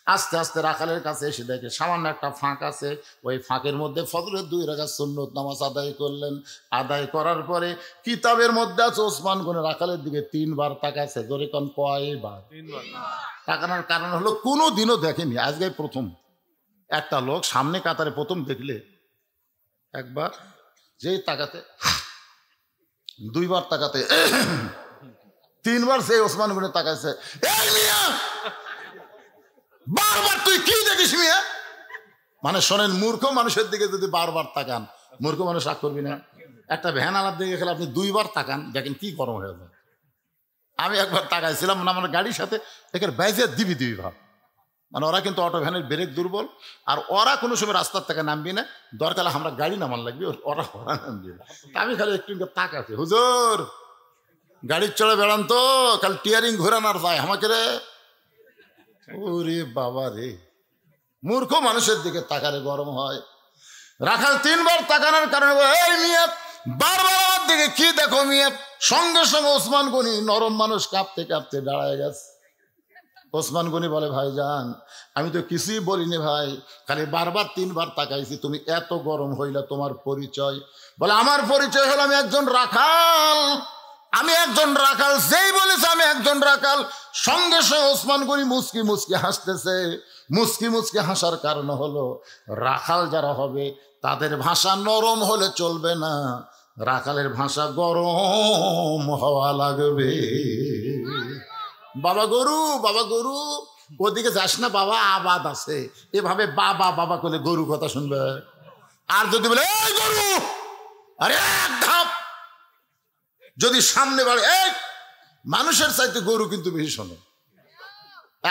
Speaker 1: আস্তে আস্তে রাখালের কাছে এসে দেখে সামান্য একটা ফাঁক আছে, ওই ফাঁকের মধ্যে ফজরের 2 রাকাত সুন্নত নামাজ আদায় করলেন। আদায় করার পরে কিতাবের মধ্যে আছে ওসমান গনি রাখালের দিকে 3 বার তাকাছে। জোরে কোন কয়বার? 3 বার। তাকানোর কারণ হলো কোনো দিনও দেখেনি, আজকে প্রথম। একটা লোক সামনে কাতারে প্রথম দেখলে একবার, যেই তাকাতে 2 বার তাকাতে 3 বার সেই ওসমান গনি তাকাইছে। এই মিয়া বারবার তুই কি দেখিস মিয়া? মানে শোনেন, মূর্খ মানুষের দিকে যদি বারবার তাকান, মূর্খ মানুষ রাগ করবি না? একটা ভ্যান আলার দিকে খেলে আপনি 2 বার তাকান, দেখেন কি গরম হয়ে যায়। আমি একবার তাকাইছিলাম না, আমার গাড়ির সাথে একের বাইজে দিবি ভাব। মানে ওরা কিন্তু অটো ভ্যানের ব্রেক দুর্বল, আর ওরা কোনো সময় রাস্তার থেকে নামবি না, দরকার আমরা গাড়ি নামান লাগবে, ওরা নামবি না। আমি খালি একটু তাকাচ্ছি, হুজুর গাড়ির চড়ে বেড়ান তো, খালি টিয়ারিং ঘোরানোর যায় আমাকে রে। ওরে বাবা রে, মূর্খ মানুষের দিকে তাকালে গরম হয়। রাখাল 3 বার তাকানোর কারণে এই মিয়া বারবার আমার দিকে কি দেখো মিয়া? সঙ্গে সঙ্গে ওসমান গনি নরম মানুষ কাঁপতে কাঁপতে দাঁড়ায় গেছে। ওসমান গনি বলে, ভাইজান আমি তো কিছুই বলিনি ভাই, খালি বারবার 3 বার তাকাইছি, তুমি এত গরম হইলা, তোমার পরিচয়? বলে আমার পরিচয় হলো আমি একজন রাখাল, আমি একজন রাখাল। যেই বলেছে আমি একজন রাখাল, সঙ্গে সঙ্গে ওসমান গনি মুচকি মুচকি হাসতেছে। মুচকি মুচকি হাসার কারণ হলো রাখাল যারা হবে তাদের ভাষা নরম হলে চলবে না, রাখালের ভাষা গরম হওয়া লাগবে। বাবা গরু, বাবা গরু, ওদিকে যাস না বাবা, আবাদ আছে। এভাবে বাবা বাবা করলে গরু কথা শুনবে। আর যদি বলে এই গরু, আরে এক ধাপ যদি সামনে বাড়ে, এই মানুষের চাইতে গরু কিন্তু বেশি শোনে।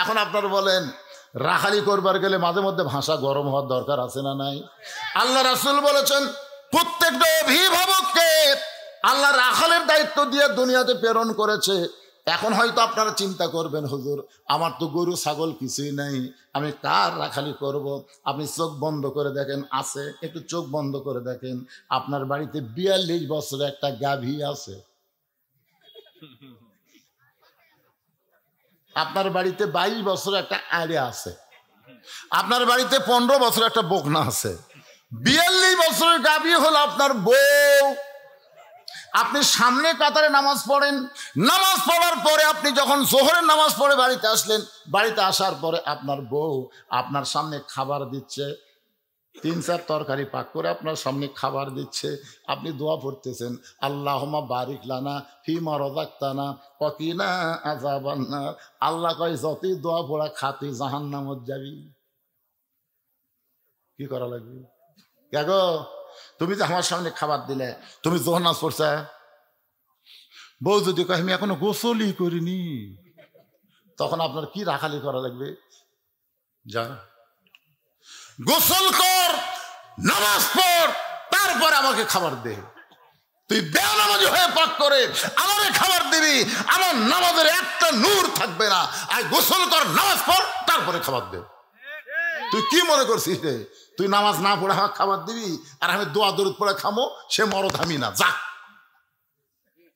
Speaker 1: এখন আপনারা বলেন, রাখালি করবার গেলে মাঝে মধ্যে ভাষা গরম হওয়ার দরকার আছে না নাই? আল্লাহ রাসূল বলেছেন প্রত্যেকটা অভিভাবককে আল্লাহ রাখালের দায়িত্ব দিয়ে দুনিয়াতে প্রেরণ করেছে। এখন হয়তো আপনারা চিন্তা করবেন, হুজুর আমার তো গরু ছাগল কিছুই নাই, আমি কার রাখালি করব? আপনি চোখ বন্ধ করে দেখেন, আছে, একটু চোখ বন্ধ করে দেখেন, আপনার বাড়িতে 42 বছরের একটা গাভী আছে, আপনার বাড়িতে 22 বছর একটা আড়ে আছে, আপনার বাড়িতে 15 বছর একটা বকনা আছে, 42 বছরের গাভী হলো আপনার বউ। আপনি সামনে কাতারে নামাজ পড়েন, নামাজ পড়ার পরে আপনি যখন জোহরের নামাজ পড়ে বাড়িতে আসলেন, বাড়িতে আসার পরে আপনার বউ আপনার সামনে খাবার দিচ্ছে, 3-4 তরকারি পাক করে আপনার সামনে খাবার দিচ্ছে, আপনি দোয়া পড়তেছেন, আল্লাহুম্মা বারিক লানা ফিমা রাযাকতানা ওয়া কিনা আযাবান নার। আল্লাহ কয় যতই দোয়া পড়া খাতি জাহান্নামত যাবি। কি করা লাগবে? কেগো তুমি যে আমার সামনে খাবার দিলে, তুমি যোহর নামাজ পড়ছা? বউ যদি কয় আমি এখনো গোসলই করিনি, তখন আপনার কি রাখালি করা লাগবে? যা গোসল কর, নামাজ পড়, তারপরে আমাকে খাবার দে। তুই বেনামাজি হয়ে পাক করে আমারে খাবার দিবি, আমার নামাজের একটা নূর থাকবে না। আর গোসল কর, নামাজ পড়, তারপরে খাবার দে। তুই কি মনে করছিস রে? তুই নামাজ না পড়ে আমাকে খাবার দিবি, আর আমি দোয়া দরুদ পড়ে খামো, সে মরদ আমি না, যা।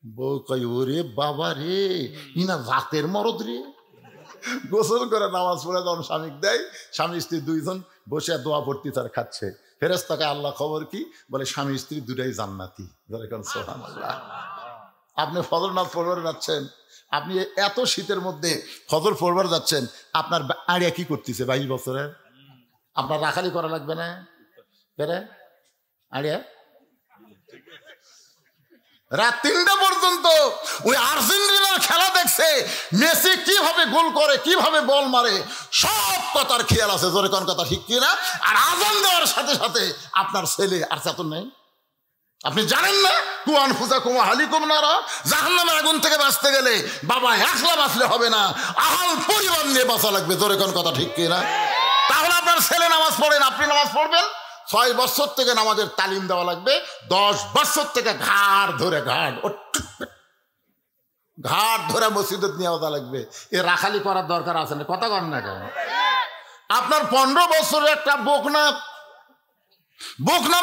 Speaker 1: বউ কই ওরে বাবা রে, ইনা রাতের মরদ রে। গোসল করে নামাজ পড়ে যখন স্বামীকে দেয়, স্বামী স্ত্রী 2 জন বসে দোয়া পড়তে তার খাচ্ছে। ফেরেশতাকে আল্লাহ খবর কি বলে, স্বামী স্ত্রী 2টাই জান্নাতি। সুবহানাল্লাহ। আপনি ফজর নামাজ পড়বার যাচ্ছেন, আপনি এত শীতের মধ্যে ফজর পড়বার যাচ্ছেন, আপনার আড়িয়া কি করতেছে 22 বছরে? আপনার রাখালি করা লাগবে না? বেরে আড়িয়া রাত 3টা পর্যন্ত ওই আর্জেন্টিনার খেলা দেখছে, মেসি কিভাবে গোল করে, কিভাবে বল মারে, সব কথার খেয়াল আছে। জোরে কোন কথা ঠিক কিনা? আর আজান দেওয়ার সাথে সাথে আপনার ছেলে আর চেতন নেই। আপনি জানেন না কুয়ান ফুজা কুমা হালিকুম নারা, জাহান্নামের আগুন থেকে বাঁচতে গেলে বাবা একলা বাঁচলে হবে না, আহাল পরিবার নিয়ে বাঁচা লাগবে। জোরে কোন কথা ঠিক কিনা? তাহলে আপনার ছেলে নামাজ পড়েন, আপনি নামাজ পড়বেন। 6 বছর থেকে নামাজের তালিম দেওয়া লাগবে, 10 বছর থেকে ঘাড় ধরে মসজিদে নিয়ে আসা লাগবে। এ রাখালি করার দরকার আছে না? কথা কন না কেন? আপনার 15 বছরের একটা বকনা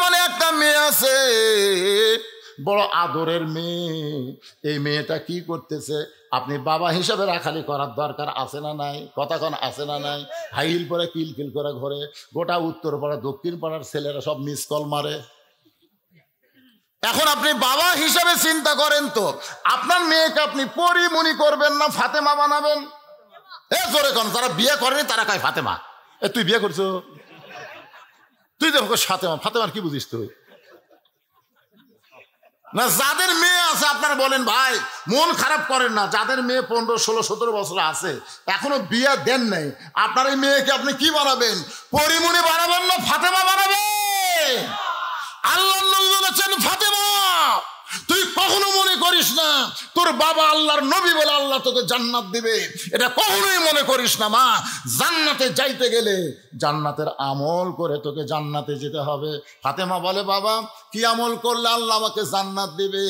Speaker 1: মানে একটা মেয়ে আছে, বড় আদরের মেয়ে, এই মেয়েটা কি করতেছে, আপনি বাবা হিসাবে রাখালি করার দরকার আছে না নাই? কথাক্ষণ আছে না নাই? হাইল পরে কিলকিল করে ঘরে গোটা উত্তর পাড়া দক্ষিণ পাড়ার ছেলেরা সব মিস কল মারে। এখন আপনি বাবা হিসাবে চিন্তা করেন তো, আপনার মেয়েকে আপনি পরিমণি করবেন না ফাতেমা বানাবেন? জোরে কোন, যারা বিয়ে করেনি তারা কয় ফাতেমা। তুই বিয়ে করছো, তুই দেখো ফাতেমা, ফাতেমার কি বুঝিস তুই? না, যাদের মেয়ে আছে আপনারা বলেন ভাই মন খারাপ করেন না, যাদের মেয়ে 15, 16, 17 বছর আছে এখনো বিয়ে দেন নাই, আপনার এই মেয়েকে আপনি কি বানাবেন? পরিমণি বানাবেন না ফাতেমা বানাবেন? আল্লাহ নবী বলেছেন ফাতেমা তুই কখনো মনে করিস না তোর বাবা আল্লাহর নবী বলে আল্লাহ তোকে জান্নাত দিবে, এটা কখনোই মনে করিস না। মা, জান্নাতে যাইতে গেলে জান্নাতের আমল করে তোকে জান্নাতে যেতে হবে। ফাতেমা বলে বাবা কি আমল করলে আল্লাহ আমাকে জান্নাত দিবে?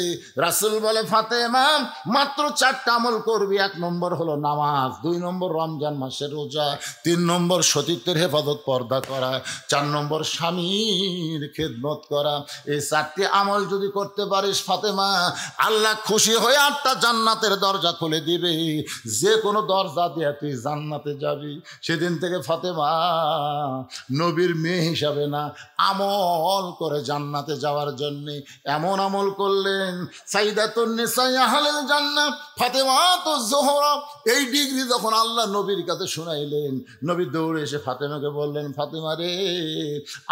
Speaker 1: রাসূল বলে ফাতেমা মাত্র 4টা আমল করবি। 1 নম্বর হলো নামাজ, 2 নম্বর রমজান মাসের রোজা, 3 নম্বর সতীত্বের হেফাজত পর্দা করা, 4 নম্বর স্বামীর খেদমত করা। এই 4টি আমল যদি করতে পারিস ফাতেমা, আল্লাহ খুশি হয়ে 8টা জান্নাতের দরজা খুলে দিবে, যে কোনো দরজা দিয়ে তুই জান্নাতে যাবি। সেদিন থেকে ফাতেমা নবীর মেয়ে হিসাবে না, আমল করে জান্নাতে যাওয়ার জন্য এমন আমল করলেন সাইয়্যিদাতুন নিসা আহলিল জান্নাহ ফাতেমাতুজ জোহরা। এই ডিগ্রি যখন আল্লাহ নবীর কাছে শুনাইলেন, নবী দৌড়ে এসে ফাতেমাকে বললেন ফাতেমা রে,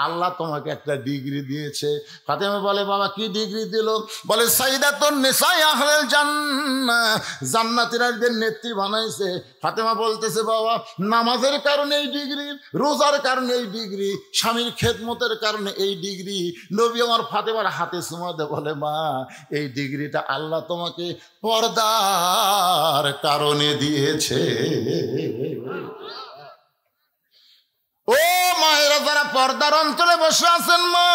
Speaker 1: আল্লাহ তোমাকে একটা ডিগ্রি দিয়েছে। ফাতেমা বলে বাবা কি ডিগ্রি দিল? বলে সাইয়্যিদাতুন নিসা আহলিল জান্নাহ, জান্নাতীদের নেত্রী বানাইছে। ফাতেমা বলতেছে বাবা নামাজের কারণে এই ডিগ্রি, রোজার কারণে এই ডিগ্রি, স্বামীর খেদমতের কারণে এই ডিগ্রি। নবী আমার ফাতেমার হাতে চুমা দিয়ে বলে মা এই ডিগ্রিটা আল্লাহ তোমাকে পর্দার কারণে দিয়েছে। ও মায়েরা যারা পর্দার অঞ্চলে বসে আছেন মা,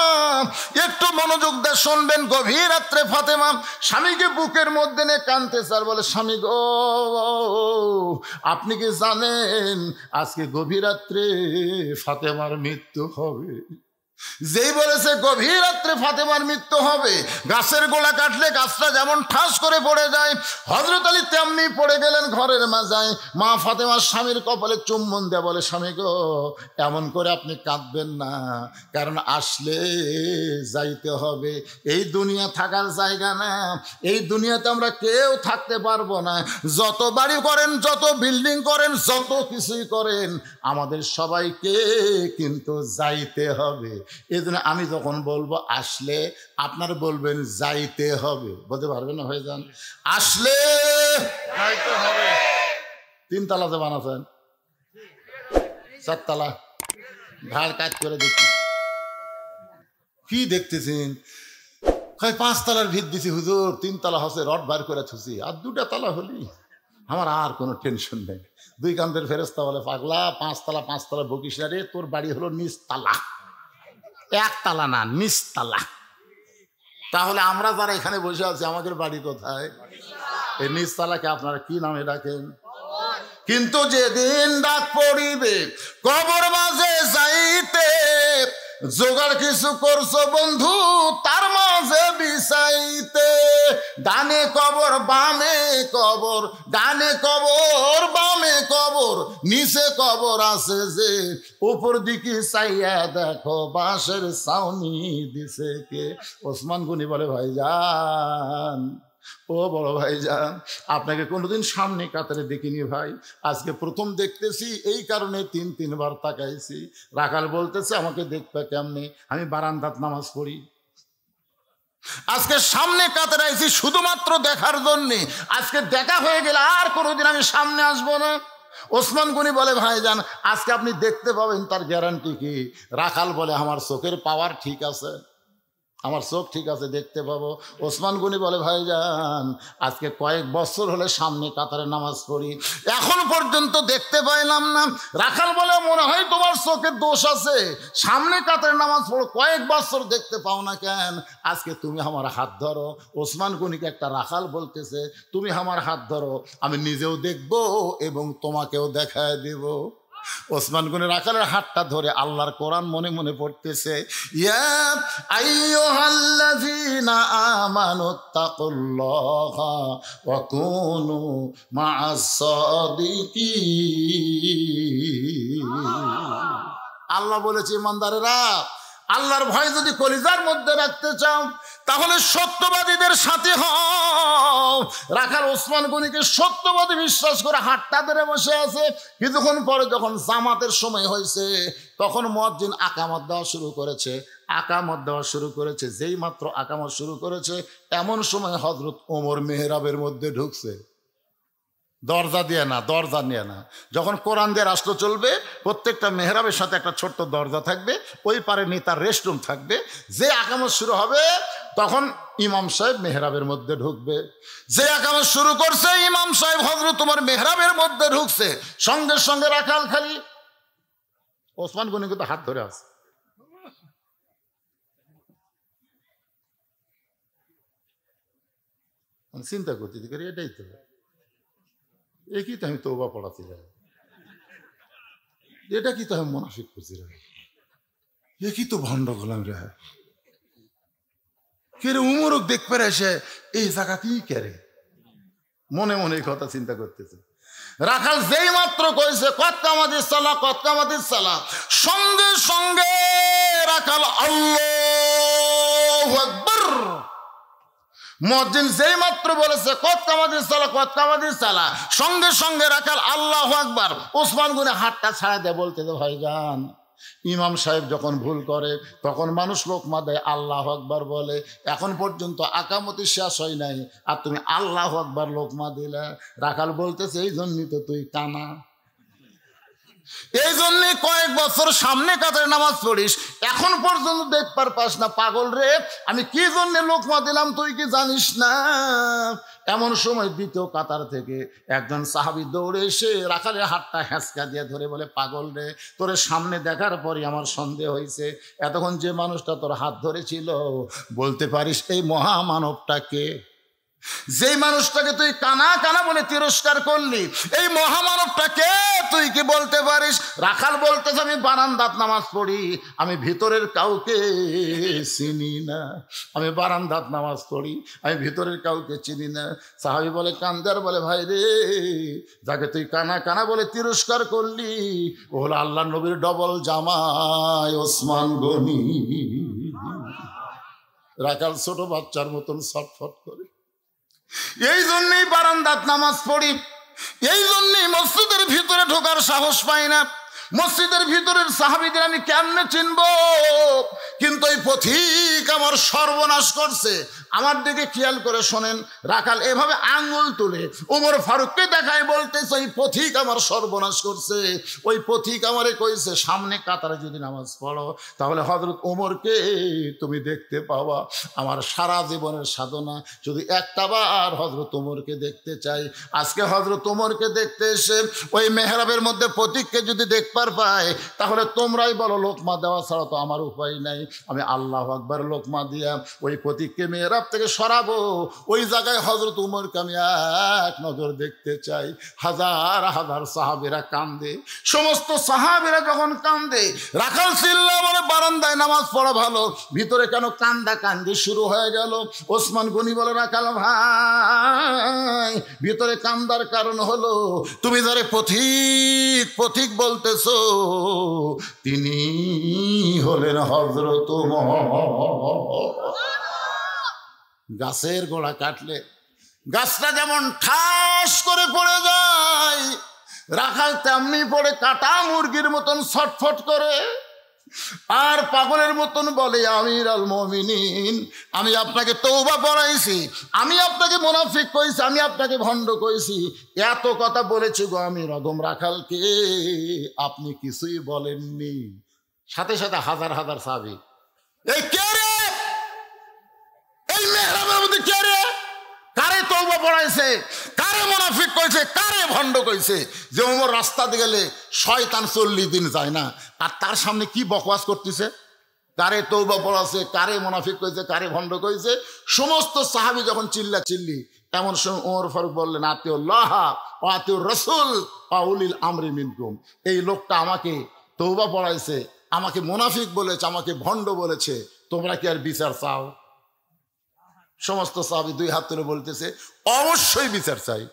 Speaker 1: একটু মনোযোগ দিয়ে শুনবেন। গভীর রাত্রে ফাতেমা স্বামীকে বুকের মধ্যে নিয়ে কাঁদতেছে আর বলে স্বামী গো, আপনি কি জানেন আজকে গভীর রাত্রে ফাতেমার মৃত্যু হবে? যেই বলেছে গভীর রাত্রে ফাতেমার মৃত্যু হবে, গাছের গোড়া কাটলে গাছটা যেমন ঠাস করে পড়ে যায়, হযরত আলী তেমনি পড়ে গেলেন ঘরের মাঝায়। মা ফাতেমার স্বামীর কপালে চুম্বন দেয়া বলে স্বামী গো এমন করে আপনি কাঁদবেন না, কারণ আসলে যাইতে হবে। এই দুনিয়া থাকার জায়গা না, এই দুনিয়াতে আমরা কেউ থাকতে পারবো না। যত বাড়ি করেন, যত বিল্ডিং করেন, যত কিছুই করেন, আমাদের সবাইকে কিন্তু যাইতে হবে। এই জন্য আমি যখন বলবো আসলে, আপনার বলবেন যাইতে হবে। বলতে পারবেন না ভাইজান? আসলে যাইতে হবে। 3 তালা যে বানাচ্ছেন, 4 তালা ঘাড় কাজ করে দেখি কি দেখতেছেন? 5 তালার ভিত দিছি হুজুর, 3 তালা হচ্ছে রড বার করে থুছি, আর 2টা তালা হলি আমার আর কোনো টেনশন নেই। 2 কান্দের ফেরেশতা বলে পাগলা 5 তালা 5 তালা বকিস না রে, তোর বাড়ি হলো নিচতলা, 1 তালা না নিচতলা। তাহলে আমরা যারা এখানে বসে আছি আমাদের বাড়ি কোথায়? এই নিচতলাকে আপনারা কি নামে ডাকেন? কিন্তু যেদিন ডাক পড়িবে কবর মাঝে যাইতে, জোগাড় কিছু করছো বন্ধু তার মাঝে বিছাইতে। ডানে কবর বামে কবর, ডানে কবর বামে কবর, নিচে কবর আছে যে, উপর দিকে চাইয়া দেখো বাঁশের ছাউনি দিছে কে। ওসমান গনি বলে ভাইজান, ও বড় ভাইজান আপনাকে কোনোদিন সামনে কাতারে দেখিনি ভাই, আজকে প্রথম দেখতেছি, এই কারণে 3 বার তাকাইছি। রাখাল বলতেছে আমাকে দেখবে কেমনে? আমি বারান্দাত নামাজ পড়ি, আজকে সামনে কাতারে আইছি শুধুমাত্র দেখার জন্যে। আজকে দেখা হয়ে গেলে আর কোনোদিন আমি সামনে আসবো না। ওসমান গনি বলে ভাইজান আজকে আপনি দেখতে পাবেন, তার গ্যারান্টি কি? রাখাল বলে আমার চোখের পাওয়ার ঠিক আছে, আমার চোখ ঠিক আছে, দেখতে পাবো। ওসমান গনি বলে ভাইজান আজকে কয়েক বছর হলে সামনে কাতারে নামাজ পড়ি, এখন পর্যন্ত দেখতে পাইলাম না। রাখাল বলে মনে হয় তোমার চোখের দোষ আছে, সামনে কাতারে নামাজ পড়ো, কয়েক বছর দেখতে পাও না কেন? আজকে তুমি আমার হাত ধরো। ওসমান গনিকে একটা রাখাল বলতেছে তুমি আমার হাত ধরো, আমি নিজেও দেখবো এবং তোমাকেও দেখায় দেব। ওসমান গনি রাখালের হাতটা ধরে আল্লাহর কোরআন মনে মনে পড়তেছে, ইয়া আইয়ুহাল্লাযীনা আমানুত্তাকুল্লাহা ওয়া কুনু মা'আস সাদিকিন। আল্লাহ বলেছে, ইমানদারেরা, আল্লাহর ভয় যদি কলিজার মধ্যে রাখতে চাও তাহলে সত্যবাদীদের সাথে হও। রাখাল ওসমান গনিকে সত্যবাদী বিশ্বাস করে হাতটা ধরে বসে আছে। কিছুক্ষণ পরে যখন জামাতের সময় হয়েছে তখন মুয়াজ্জিন আকামত দেওয়া শুরু করেছে। যেই মাত্র আকামত শুরু করেছে এমন সময় হযরত ওমর মেহরাবের মধ্যে ঢুকছে। দরজা দিয়ে না, দরজা নিয়ে না। যখন কোরআন দিয়ে রাষ্ট্র চলবে প্রত্যেকটা মেহরাবের সাথে একটা ছোট্ট দরজা থাকবে, ওই পারে নেতার রেস্টরুম থাকবে। যে আকামত শুরু হবে তখন ইমাম সাহেব মেহরাবের মধ্যে ঢুকবে। যে আকামত শুরু করছে ইমাম সাহেব হযরত ওমর মেহরাবের মধ্যে ঢুকছে, সঙ্গে সঙ্গে রাখাল খালি ওসমান গনি কিন্তু হাত ধরে আছে। চিন্তা করতে এটাই তো, একই তো আমি তওবা পড়াতে যাই, এটা কি তো আমি মুনাফিক করছি রে, একই তো ভণ্ড গোলাম রে। কে রে উমরক দেখবে এসে এই জায়গাতেই কেরে, মনে মনে এই কথা চিন্তা করতেছে। রাখাল যেই মাত্র কইছে কত কামাতিস সালাহ, সঙ্গে সঙ্গে রাখাল আল্লাহু আকবার। মুয়াজ্জিন যেই মাত্র বলেছে কত কামাতিস সালাহ, সঙ্গে সঙ্গে রাখাল আল্লাহু আকবার। ওসমান গনি হাতটা ছাড়া দেয়, বলতেছে ভাইজান, ইমাম সাহেব যখন ভুল করে তখন মানুষ লোকমা দেয়, আল্লাহু আকবার বলে। এখন পর্যন্ত আকামতি শেষ হয় নাই আর তুমি আল্লাহু আকবার লোকমা দিলে। রাখাল বলতেছে, এই জন্যই তো তুই কানা, এই জন্যে কয়েক বছর সামনে কাতারে নামাজ পড়িস, এখন পর্যন্ত দেখবার পাস না। পাগল রে, আমি কি জন্য লোকমা দিলাম তুই কি জানিস না? এমন সময় দ্বিতীয় কাতার থেকে একজন সাহাবী দৌড়ে এসে রাখালের হাতটা হ্যাঁচকা দিয়ে ধরে বলে, পাগল রে, তোরে সামনে দেখার পরই আমার সন্দেহ হয়েছে, এতক্ষণ যে মানুষটা তোর হাত ধরেছিল বলতে পারিস এই মহামানবটাকে? যেই মানুষটাকে তুই কানা কানা বলে তিরস্কার করলি, এই মহামানবটাকে তুই কি বলতে পারিস? রাখাল বলতেছে, আমি বারান্দাত নামাজ পড়ি, আমি ভিতরের কাউকে চিনি না। আমি বারান্দাত নামাজ পড়ি, আমি ভিতরের কাউকে চিনি না। সাহাবী বলে, কান্দার বলে, ভাই রে, যাকে তুই কানা কানা বলে তিরস্কার করলি ও হলো আল্লাহ নবীর ডবল জামাই ওসমান গনি। রাখাল ছোট বাচ্চার মতন ছটফট করে। এই জন্যই বারান্দাত নামাজ পড়ি, এই জন্যই মসজিদের ভিতরে ঢোকার সাহস পাই না। মসজিদের ভিতরের সাহাবীদের আমি কেমনে চিনবো? কিন্তু এই পথিক আমার সর্বনাশ করছে। আমার দিকে খেয়াল করে শোনেন, রাখাল এভাবে আঙ্গুল তুলে ওমর ফারুককে দেখায়, বলতেছে এই পথিক আমার সর্বনাশ করছে। ওই পথিক আমারে কইছে, সামনে কাতারে যদি নামাজ পড়ো তাহলে হযরত ওমরকে তুমি দেখতে পাওয়া। আমার সারা জীবনের সাধনা যদি একটাবার হযরত ওমরকে দেখতে চাই। আজকে হযরত ওমরকে দেখতে এসে ওই মেহরাবের মধ্যে পথিককে যদি দেখবার পাই তাহলে তোমরাই বলো লোকমা দেওয়া ছাড়া তো আমার উপায় নাই। আমি আল্লাহু আকবার লোকমা দিয়া ওই পথিককে মেহরাব থেকে সরাবো। ওই জায়গায় হযরত উমরকে আমি এক নজর দেখতে চাই। হাজার হাজার সাহাবীরা কান্দে। সমস্ত সাহাবীরা যখন কান্দে, রাখাল চিল্লা বলে, বারান্দায় নামাজ পড়া ভালো, ভিতরে কেন কান্দা কান্দি শুরু হয়ে গেল? ওসমান গনি বলে, রাখাল ভাই, ভিতরে কান্দার কারণ হলো তুমি যারে পথিক পথিক বলতেছো তিনি হলেন হযরত ওমর। গাছের গোড়া কাটলে গাছটা যেমন ঠাস করে পড়ে যায়, রাখাল তেমনি পড়ে কাটা মুরগির মতন ছটফট করে আর পাগলের মতন বলে, আমির আল মুমিনিন, আমি আপনাকে তওবা পড়াইছি, আমি আপনাকে মুনাফিক কইছি, আমি আপনাকে ভণ্ড কইছি, এত কথা বলেছি গো আমির আদম রাখালকে, আপনি কিছুই বলেননি। সাথে সাথে হাজার হাজার সাহাবী, এই কে রে, এই মেহরাবের মধ্যে কে রে, কারে তওবা পড়াইছে, কারে মুনাফিক কইছে, কারে ভণ্ড কইছে? যে ওমর রাস্তা দিয়ে গেলে শয়তান 40 দিন যায় না, আর তার সামনে কি বকওয়াস করতেছে? কারে তওবা পড়াছে, কারে মুনাফিক কইছে, কারে ভণ্ড কইছে? সমস্ত সাহাবী যখন চিল্লা চিল্লি, এমন সময় ওমর ফারুক বললেন, আতিউল্লাহ ওয়া আতিউর রাসূল ওয়া উলিল আমরি মিনকুম। এই লোকটা আমাকে তওবা পড়াইছে, আমাকে মুনাফিক বলেছে, আমাকে ভণ্ড বলেছে, তোমরা কি আর বিচার চাও? সমস্ত সাহাবী দুই হাত তুলে বলতেছে অবশ্যই বিচার চাই।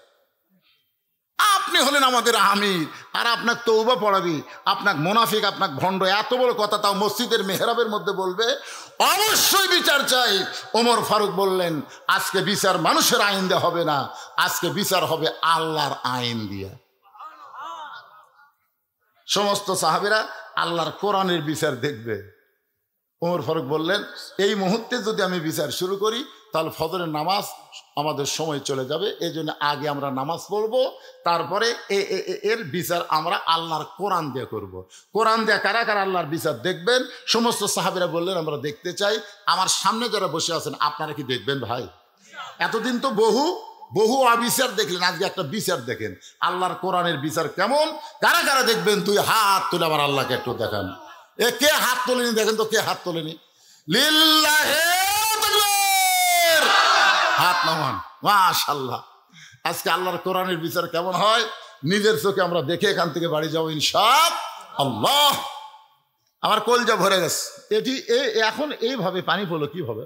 Speaker 1: আপনি হলেন আমাদের আমির, আর আপনার তওবা পড়াবি, আপনার মুনাফিক, আপনার ভণ্ড, এত বড় কথা তাও মসজিদের মেহরাবের মধ্যে বলবে? অবশ্যই বিচার চাই। ওমর ফারুক বললেন, আজকে বিচার মানুষের আইন দিয়ে হবে না, আজকে বিচার হবে আল্লাহর আইন দিয়ে। সমস্ত সাহাবীরা আল্লাহর কোরআনের বিচার দেখবে। ওমর ফারুক বললেন, এই মুহূর্তে যদি আমি বিচার শুরু করি তাহলে ফজরের নামাজ আমাদের সময় চলে যাবে, এই জন্য আগে আমরা নামাজ পড়বো, তারপরে এর বিচার আমরা আল্লাহর কোরআন দিয়ে করব। কোরআন দিয়ে কারা কারা আল্লাহর বিচার দেখবেন? সমস্ত সাহাবীরা বললেন, আমরা দেখতে চাই। আমার সামনে যারা বসে আছেন আপনারা কি দেখবেন ভাই? এতদিন তো বহু অবিচার দেখলেন, আজকে একটা বিচার দেখেন, আল্লাহর কোরআনের বিচার কেমন। কারা কারা দেখবেন? তুই হাত তুলে আমার আল্লাহকে একটু দেখান। এ কে হাত তোলেনি দেখেন তো, কে হাত তোলেনি? লিল্লাহে তাকবীর, হাত নামান। মাশাআল্লাহ। আজকে আল্লাহর কোরআনের বিচার কেমন হয় নিজের চোখে আমরা দেখে এখান থেকে বাড়ি যাবো ইনশাআল্লাহ। আমার কলজা ভরে গেছে। এটি এখন এইভাবে পানি পড়লো কিভাবে?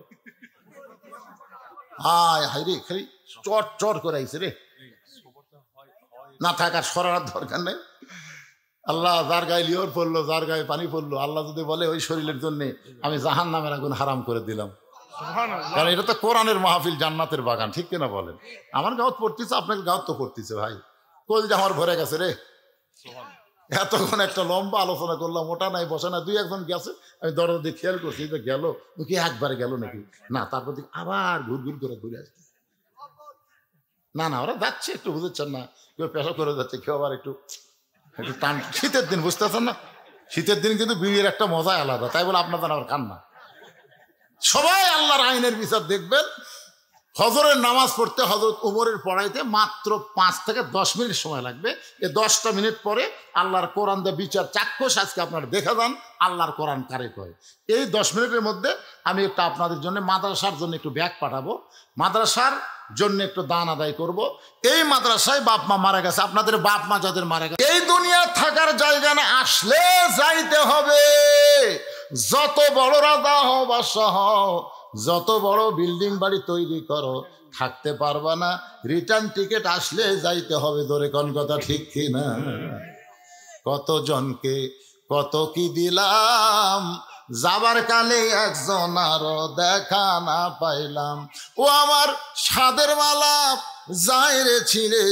Speaker 1: হায় হায় রে, খালি চট চট করে আইছে রে। না থাকার সরার দরকার নেই। আল্লাহ যার গায়ে লিওর পড়লো, যার গায়ে পানি পড়লো, আল্লাহ যদি বলে ওই শরীরের জন্য আমি জাহান্নামের আগুন হারাম করে দিলাম। কারণ এটা তো কোরআনের মাহফিল, জান্নাতের বাগান, ঠিক কিনা বলেন? আমার গাঁত পড়তেছে, আপনাকে গাঁত তো পড়তেছে ভাই। কলজা আমার ভরে গেছে রে। এতক্ষণ একটা লম্বা আলোচনা করলাম, ওটা নাই বসে না, দুই একজন গেছে, আমি দরজা দিয়ে খেয়াল করছি যে গেল কি একবারে গেল নাকি না, তারপর আবার ঘুর করে ঘুরে আসছে। না ওরা যাচ্ছে, একটু বুঝেছেন না, কেউ পেশা করে যাচ্ছে, কেউ আবার একটু টান। শীতের দিন বুঝতেছেন না, শীতের দিন কিন্তু বিড়ির একটা মজাই আলাদা, তাই বলে আপনাদের আবার কান্না। সবাই আল্লাহর আইনের বিচার দেখবেন। ফজরের নামাজ পড়তে হযরত ওমরের পড়াইতে মাত্র 5 থেকে 10 মিনিট সময় লাগবে। এই 10টা মিনিট পরে আল্লাহর কোরআন দিয়ে বিচার চাক্ষুষ আজকে আপনারা দেখা যান আল্লাহর কোরআন কারে কয়। এই 10 মিনিটের মধ্যে আমি একটা আপনাদের জন্য মাদ্রাসার জন্য একটু ব্যাগ পাঠাবো, মাদ্রাসার জন্য একটু দান আদায় করব। এই মাদ্রাসায় বাপ মা মারা গেছে, আপনাদের বাপ মা যাদের মারা গেছে, এই দুনিয়া থাকার জায়গা না, আসলে যাইতে হবে। যত বড় রাজা হও বাদশা হও, যত বড় বিল্ডিং বাড়ি তৈরি করো, থাকতে পারবা না, রিটার্ন টিকিট আসলে যাইতে হবে। ধরে কোন কথা ঠিক কিনা? কতজনকে কত কি দিলাম, যাবার কালে একজন আরো দেখা না পাইলাম। ও আমার সাদের মালা যায় রে ছিঁড়ে,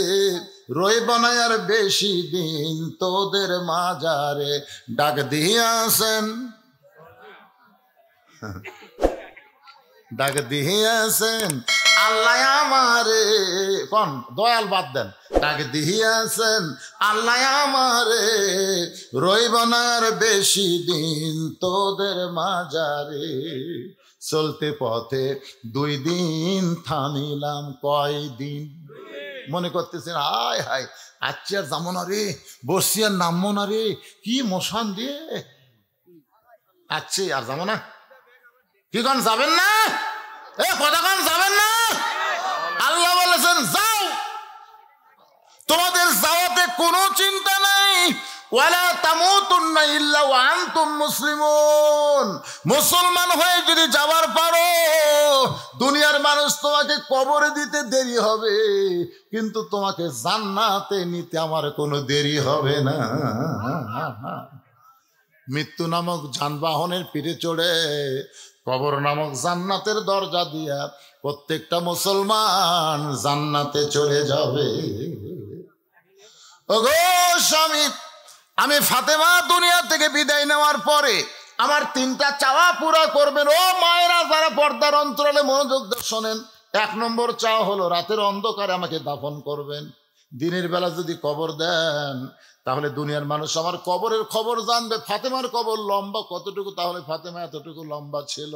Speaker 1: রইব না আর বেশি দিন তোদের মাজারে। ডাক দিয়াছেন, ডাক দিয়াছেন আল্লাহ আমারে, কোন দয়াল বাদ দেন, ডাক দিয়াছেন আল্লাহ আমারে, রইব না আর বেশি দিন তোদের মাজারে। চলতে পথে 2 দিন থামিলাম, কয়দিন মনে করতেছেন, হায় হায় আচ্ছা আর যাবো না রে, বসছি আর নামবো না রে, কি মশান দিয়ে আচ্ছা আর যাবো না। কি কন যাবেন না? এ কথা কন যাবেন না? আল্লাহ বলেছেন যাও, তোমাদের যাওয়াতে কোনো চিন্তা নাই। ওয়ালা তামুতুন্না ইল্লা ওয়া আনতুম মুসলিমুন। মুসলমান হয়ে যদি যাবার পারো, দুনিয়ার মানুষ তোমাকে কবরে দিতে দেরি হবে, কিন্তু তোমাকে জান্নাতে নিতে আমার কোনো দেরি হবে না। মৃত্যু নামক যানবাহনের পিঠে চড়ে কবর নামক জান্নাতের দরজা দিয়া প্রত্যেকটা মুসলমান জান্নাতে চলে যাবে। ওগো স্বামী, আমি ফাতেমা দুনিয়া থেকে বিদায় নেওয়ার পরে আমার 3টা চাওয়া পুরা করবেন। ও মায়েরা যারা পর্দার অন্তরালে মনোযোগ দিয়ে শোনেন, 1 নম্বর চাওয়া হলো রাতের অন্ধকারে আমাকে দাফন করবেন। দিনের বেলা যদি কবর দেন তাহলে দুনিয়ার মানুষ আমার কবরের খবর জানবে। ফাতেমার কবর লম্বা কতটুকু, তাহলে ফাতেমা এতটুকু লম্বা ছিল।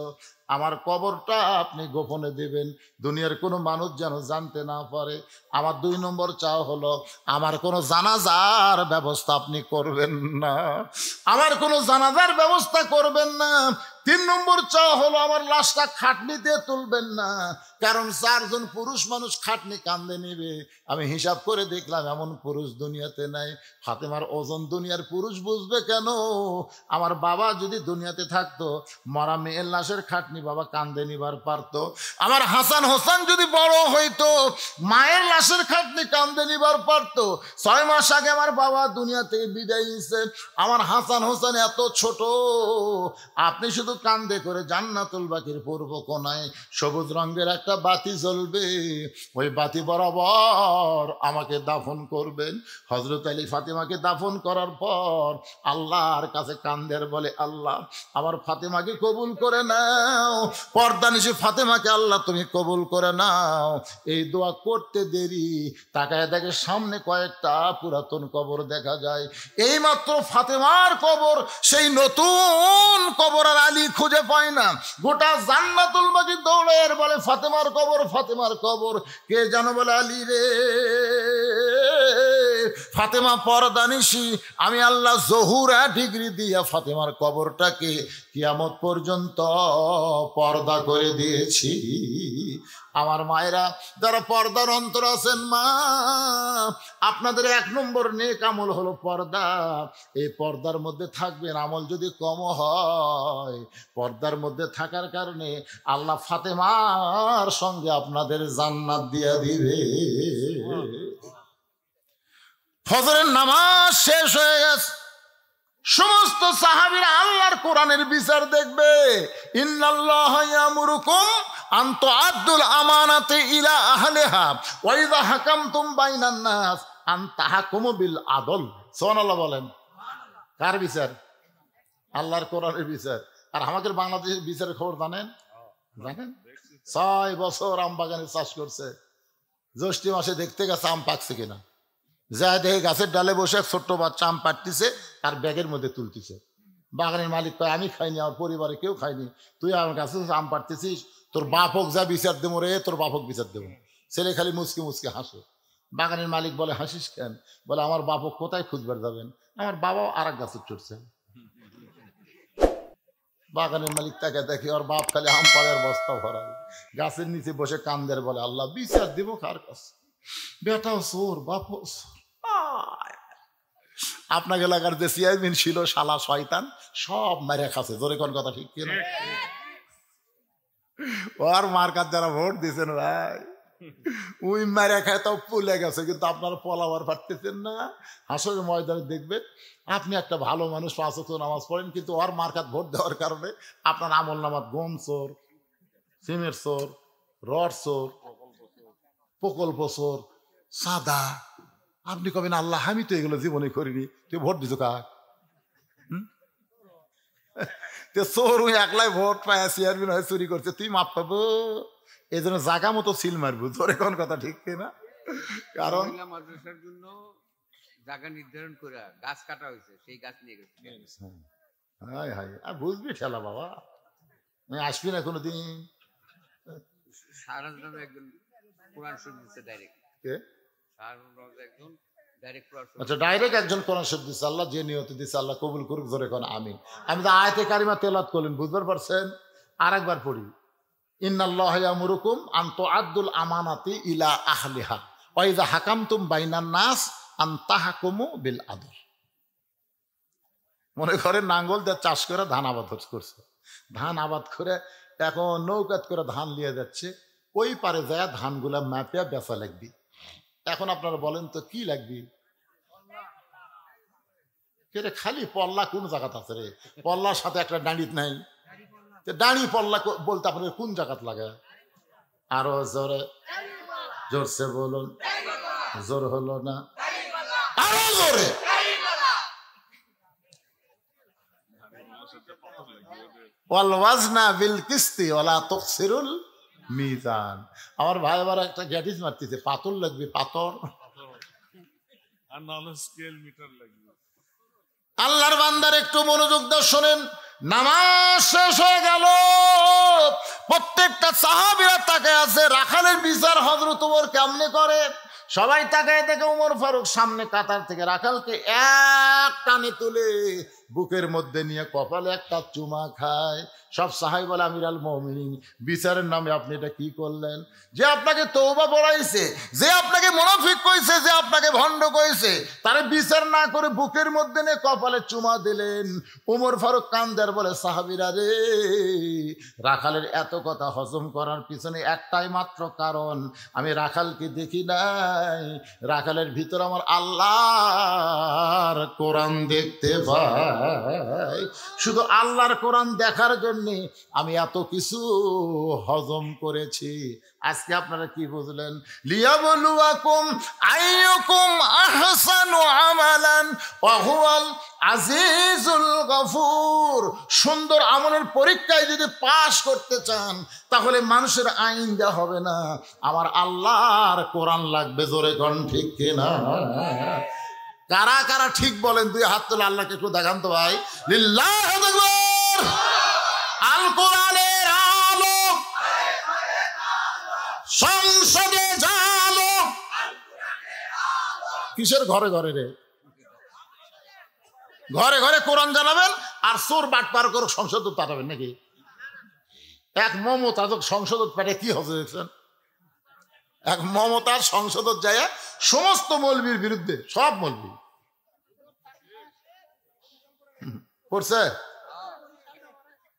Speaker 1: আমার কবরটা আপনি গোপনে দেবেন, দুনিয়ার কোনো মানুষ যেন জানতে না পারে। আমার 2 নম্বর চাও হলো, আমার কোনো জানাজার ব্যবস্থা আপনি করবেন না, আমার কোনো জানাজার ব্যবস্থা করবেন না। 3 নম্বর চাও হলো, আমার লাশটা খাটনিতে তুলবেন না, কারণ 4 জন পুরুষ মানুষ খাটনি কান্দে নেবে। আমি হিসাব করে দেখলাম এমন পুরুষ দুনিয়াতে নাই। ফাতেমার ওজন দুনিয়ার পুরুষ বুঝবে কেন? আমার বাবা যদি দুনিয়াতে থাকতো, মরা মেয়ের লাশের খাটনি বাবা কান্দে নিবার পারতো। আমার হাসান হোসেন যদি বড় হইতো, মায়ের লাশের খাটনি কান্দে নিবার পারতো। 6 মাস আগে আমার বাবা দুনিয়া থেকে বিদায় নিছে। আমার হাসান হোসেন এত ছোট, আপনি শুধু কান্দে করে জান্নাতুল বাকির পূর্ব কোনায় সবুজ রঙের একটা বাতি জ্বলবে, ওই বাতি বরাবর আমাকে দাফন করবেন। হযরত আলী ফাতেমাকে দাফন করার পর আল্লাহর কাছে কান্দের বলে, আল্লাহ আমার ফাতেমাকে কবুল করে নাও, পর্দানিশি ফাতেমাকে আল্লাহ তুমি কবুল করে নাও। এই দোয়া করতে দেরি, তাকায় দেখে সামনে কয়েকটা পুরাতন কবর দেখা যায়। এইমাত্র ফাতেমার কবর, সেই নতুন কবর আর আলী খুঁজে পায় না। গোটা জান্নাতুল বাকি দৌড়ে বলে ফাতেমার কবর, ফাতেমার কবর। কে জানো বলে, আলী রে। ফাতেমা পর্দানিশি, আমি আল্লাহ জহুরা ডিগ্রি দিয়া ফাতেমার কবরটাকে কিয়ামত পর্যন্ত পর্দা করে দিয়েছি। আমার মায়েরা যারা পর্দার অন্তর আছেন, মা আপনাদের 1 নম্বর নেক আমল হলো পর্দা। এই পর্দার মধ্যে থাকবেন। আমল যদি কম হয়, পর্দার মধ্যে থাকার কারণে আল্লাহ ফাতেমার সঙ্গে আপনাদের জান্নাত দিয়া দিবে। ফজরের নামাজ শেষ হয়ে গেছে, সমস্ত সাহাবীরা আল্লাহর কোরআনের বিচার দেখবে। ইন্নাল্লাহা ইয়ামুরুকুম আন তুআদ্দুল আমানাতি ইলা আহলিহা ওয়া ইযা হাকামতুম বাইনান নাস আন তাহকুমু বিল আদল। সুবহানাল্লাহ বলেন। কার বিচার? আল্লাহর কোরআনের বিচার। আর আমাদের বাংলাদেশের বিচারের খবর জানেন? 6 বছর আম বাগানে চাষ করছে, জ্যৈষ্ঠ মাসে দেখতে গেছে আম পাকছে কিনা, যা দেখে গাছের ডালে বসে ছোট্ট বাচ্চা আম পাড়তিছে আর ব্যাগের মধ্যে তুলতিছে। বাগানের মালিক কয়, আমি খাইনি, আমার পরিবারে কেউ খাইনি, তুই আমার কাছে আম পাড়তেছিস, তোর বাপ হোক যা বিচার দেবো রে, তোর বাপ হোক বিচার দেবো। ছেলে খালি মুচকে মুচকে হাসে। বাগানের মালিক বলে, হাসিস কেন? বলে, আমার বাপ হোক কোথায় খুঁজবার যাবেন, আমার বাবাও আর এক গাছে চড়ছে। বাগানের মালিক তাকে দেখে, ওর বাপ খালি আম পাড়ার বস্তা ভরায়, গাছের নিচে বসে কান্দের বলে, আল্লাহ বিচার দিব কার কাছে? বেটাও চোর, বাপও চোর। আপনাকে এলাকার যে চেয়ারম্যান ছিল শালা শয়তান, সব মারে খাচ্ছে। জোরে কোন কথা ঠিক কিনা? ওর মার্কার যারা ভোট দিয়েছেন ভাই, ওই মারে খায় তাও পুলে গেছে, কিন্তু আপনারা পলাবার পারতেছেন না। হাসরের ময়দানে দেখবেন আপনি একটা ভালো মানুষ, 5 ওয়াক্ত নামাজ পড়েন, কিন্তু ওর মার্কাত ভোট দেওয়ার কারণে আপনার আমল নামাত গম চোর, সিমের চোর, রড চোর, প্রকল্প চোর, সাদা। আপনি কবেন, আল্লাহ আমি তো এগুলো জীবনে করিনি, তুই ভোট দিছ কাক? চোর ওই একলাই ভোট পায়, চেয়ারম্যান হয়ে চুরি করছে, তুই মাপ পাবো? এই জন্য জাগা মতো সিল মারবো। তোর কোন কথা ঠিক না? কারণ
Speaker 2: মাদ্রাসার জন্য জায়গা নির্ধারণ করে গাছ কাটা হয়েছে, সেই গাছ নিয়ে গেছে।
Speaker 1: হাই হাই, আর বুঝবি ঠেলা বাবা, আসবি না কোনোদিন।
Speaker 2: একজন কোরআন শরীফ দিচ্ছে ডাইরেক্ট।
Speaker 1: কে?
Speaker 2: একজন ডাইরেক্ট কোরআন শরীফ।
Speaker 1: আচ্ছা, ডাইরেক্ট একজন কোরআন শরীফ দিচ্ছে, আল্লাহ যে নিয়তে দিচ্ছে আল্লাহ কবুল করুক। জোরে কোন আমিন। আমি তো আয়াতে কারিমা তেলাওয়াত করলেন, বুঝবার পারছেন? আর একবার পড়ি, ইন্নাল্লাহা ইয়ামুরুকুম আন তুআদ্দুল আমানাতি ইলা আহলিহা ওয়া ইযা হাকামতুম বাইনান নাস আন তাহকুমু বিল আদল। মনে করেন নাঙ্গল দিয়ে চাষ করে ধান আবাদ করছে, ধান আবাদ করে এখন নৌকাত করে ধান নিয়ে যাচ্ছে, ওই পারে যায় ধানগুলা মাপিয়া বেচা লাগবি। এখন আপনারা বলেন তো কি লাগবি? রে খালি পল্লা কোন জায়গাত আছে রে? পল্লার সাথে একটা ডাঁড়িত নাই, দাঁড়ি পল্লা বলতে আপনার কোন জায়গাত লাগে? আরো জোরে, জোরসে বলুন, জোর হলো না, আরো জোরে। ওয়াল ওয়াজনা বিল কিসতি ওয়ালা তুকসিরুল মিজান। আমার ভাই আবার একটা গ্যাটিস মারতেছে, পাথর লাগবে, পাথর।
Speaker 3: আর নাহলে স্কেল মিটার লাগবে।
Speaker 1: আল্লাহর বান্দার একটু মনোযোগ দিয়ে শোনেন। নামাজ শেষ হয়ে গেল, প্রত্যেকটা সাহাবীরা তাকায় আছে রাখালের বিচার হযরত ওমর কেমনে করে। সবাই তাকায় দেখে ওমর ফারুক সামনে কাতার থেকে রাখালকে এক টানে তুলে বুকের মধ্যে নিয়ে কপালে একটা চুমা খায়। সব সাহাবী বলে আমির আল মুমিনিন, বিচারের নামে আপনি এটা কি করলেন? যে আপনাকে তওবা পড়াইছে, যে আপনাকে মুনাফিক কইছে, যে আপনাকে ভণ্ড কইছে, তারে বিচার না করে বুকের মধ্যে নিয়ে কপালে চুমা দিলেন। ওমর ফারুক কান্দার বলে সাহাবীরা রে, রাখালের এত কথা হজম করার পিছনে একটাই মাত্র কারণ, আমি রাখালকে দেখি নাই, রাখালের ভিতর আমার আল্লাহর কোরআন দেখতে পাই। শুধু আল্লাহর কোরআন দেখার জন্য আমি এত কিছু হজম করেছি। আজকে আপনারা কি বুঝলেন? লিয়াবলুয়াকুম আইয়ুকুম আহসানু আমালান ওয়া হুয়াল আজিজুল গফুর। সুন্দর আমলের পরীক্ষায় যদি পাস করতে চান তাহলে মানুষের আইন দেওয়া হবে না, আমার আল্লাহর কোরআন লাগবে। জোরে কোন ঠিক কিনা? কারা কারা ঠিক বলেন? দুই হাত তুলে আল্লাহকে একটু দেখান তো ভাই। লিল্লাহু আকবার। আল কোরআনের আলো সংসদে জালো। কিসের ঘরে ঘরে রে? ঘরে ঘরে কোরআন জানাবেন আর চোর বাটপার করে সংসদ পাঠাবেন নাকি? এক মমতাজ সংসদ পেটে কি হচ্ছে দেখছেন? এক মমতার সংসদ যায় সমস্ত মৌলবীর বিরুদ্ধে, সব মৌলবী করছে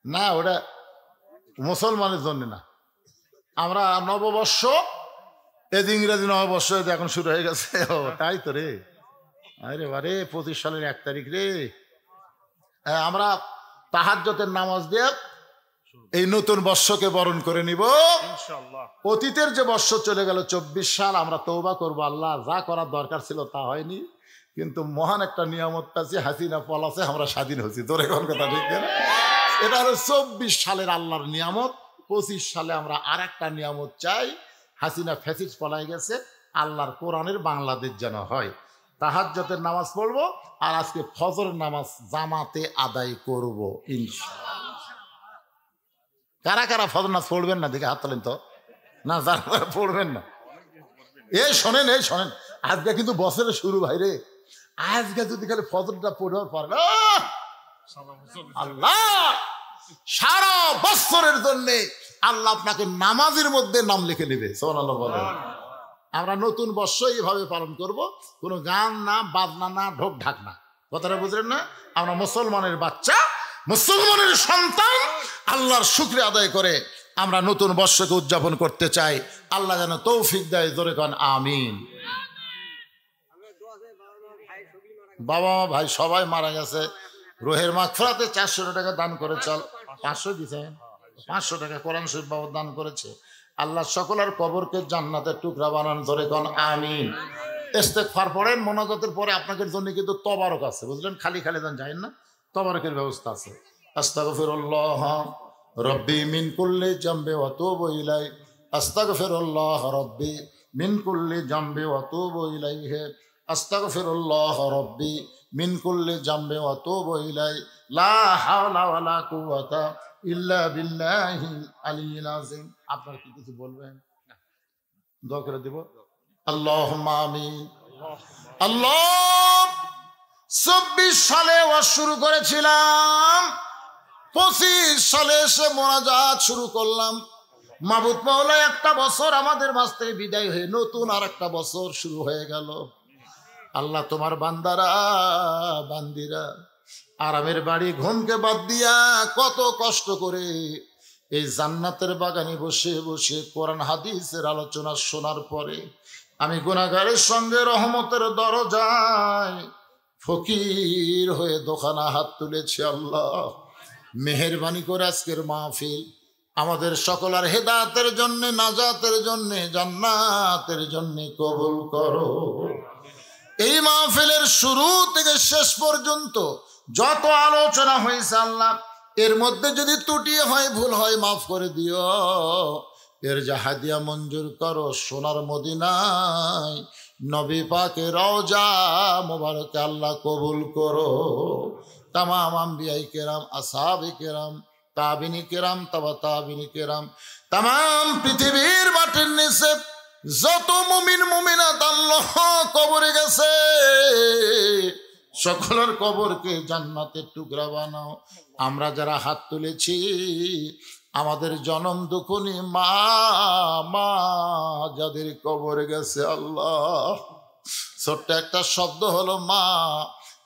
Speaker 1: না। ওটা মুসলমানের জন্য না। আমরা নববর্ষ, এই ইংরেজি নববর্ষ এখন শুরু হয়ে গেছে। ও তাই তো রে, আরে বারে 25 সালের 1 তারিখ রে। আমরা তাহাজ্জুদের নামাজ দিয়ে এই নতুন বর্ষকে বরণ করে নিব
Speaker 3: ইনশাআল্লাহ।
Speaker 1: অতীতের যে বর্ষ চলে গেল 24 সাল, আমরা তওবা করব। আল্লাহ যা করার দরকার ছিল তা হয়নি, কিন্তু মহান একটা নিয়ামত পাচ্ছি, হাসিনা পলাছে, আমরা স্বাধীন হয়েছি। তোর এখন কথা ঠিক না? এটা হলো 24 সালের আল্লাহর নিয়ামত। 25 সালে আমরা আর একটা নিয়ামত চাই, হাসিনা ফ্যাসিস্ট পলাই গেছে, আল্লাহর কোরআনের বাংলাদেশ যেন হয়। তাহাজ্জুদের নামাজ পড়বো আর আজকে ফজরের নামাজ জামাতে আদায় করব ইনশাআল্লাহ। কারা কারা ফজর নামাজ পড়বেন না দেখে হাত তোলেন তো। না যারা পড়বেন না, এই শোনেন, এই শোনেন, আজকে কিন্তু বছরের শুরু ভাই রে। আজকে যদি খালি ফজরটা পড়ে পারেন, আল্লাহ সারা বছরের জন্য আল্লাহ আপনাকে নামাজের মধ্যে নাম লিখে নেবে। সুবহানাল্লাহ বলেন। আমরা নতুন বর্ষ এইভাবে পালন করব, কোনো গান না, বাজনা না, ঢোক ঢাক না। কথাটা বুঝলেন না? আমরা মুসলমানের বাচ্চা, মুসলমানের সন্তান, আল্লাহর শুকরিয়া আদায় করে আমরা নতুন বর্ষকে উদযাপন করতে চাই। আল্লাহ যেন তৌফিক দেয়। জোরে কোন আমিন। বাবা মা ভাই সবাই মারা গেছে। রোহের মাগফিরাতে 400 টাকা দান করে, চল 500 দিতে, 500 টাকা কোরআন শরীফ বাবা দান করেছে। আল্লাহ সকলের কবরকে জান্নাতের টুকরা বানান। ধরে কোন আমিন। ইস্তেগফার পড়েন, মোনাজাতের পরে আপনাদের জন্য কিন্তু তবারক আছে, বুঝলেন? খালি খালি দান যায় না, তবারকের ব্যবস্থা আছে। আস্তাগফিরুল্লাহ রব্বি মিন কুল্লি জামবি ওয়া তুবু ইলাইহি, আস্তাগফিরুল্লাহ রব্বি মিন কুল্লি জামবি ওয়া তুবু ইলাইহি, আস্তাগফিরুল্লাহ রব্বি মিন কুল্লি জামবি ওয়া তুবু ইলাইহি, লা হাওলা ওয়ালা কুওয়াতা ইল্লা বিল্লাহিল আলিয়্যিল আযীম। আপনারা কি কিছু বলবেন? দোয়া করে দেব। আল্লাহুম্মা আমিন। আল্লাহ 24 সালে ওয়াজ শুরু করেছিলাম, 25 সালে এসে মোনাজাত শুরু করলাম। মাবুদ মাওলা একটা বছর আমাদের মাঝ থেকে বিদায় হয়ে নতুন আর একটা বছর শুরু হয়ে গেল। আল্লাহ তোমার বান্দারা বান্দিরা আরামের বাড়ি ঘুমকে বাদ দিয়া কত কষ্ট করে এই জান্নাতের বাগানে বসে বসে কোরআন হাদিসের আলোচনা শোনার পরে আমি গুনাহগারের সঙ্গে রহমতের দরজায় ফকির হয়ে দোকানা হাত তুলেছি। আল্লাহ মেহেরবানি করে আজকের মাহফিল আমাদের সকলের হেদায়েতের জন্য, নাজাতের জন্য, জান্নাতের জন্য কবুল করো। এই মাহফিলের শুরু থেকে শেষ পর্যন্ত যত আলোচনা হয়েছে আল্লাহ, এর মধ্যে যদি ত্রুটি হয়, ভুল হয়, মাফ করে দিও। এর যা হাদিয়া মঞ্জুর করো সোনার মদিনায় নবী পাকের রওজা মোবারকে আল্লাহ কবুল করো। তামাম আম্বিয়াই কেরাম, আসহাবে কেরাম, তাবিনী কেরাম, তাবা তাবিনী কেরাম, তামাম পৃথিবীর মাটির নিচে যত মুমিন মুমিনাত আল্লাহ কবরে গেছে সকলের কবরকে জান্নাতের টুকরা বানাও। আমরা যারা হাত তুলেছি আমাদের জনম দুঃখনি মা মা যাদের কবরে গেছে আল্লাহ, ছোট্ট একটা শব্দ হলো মা,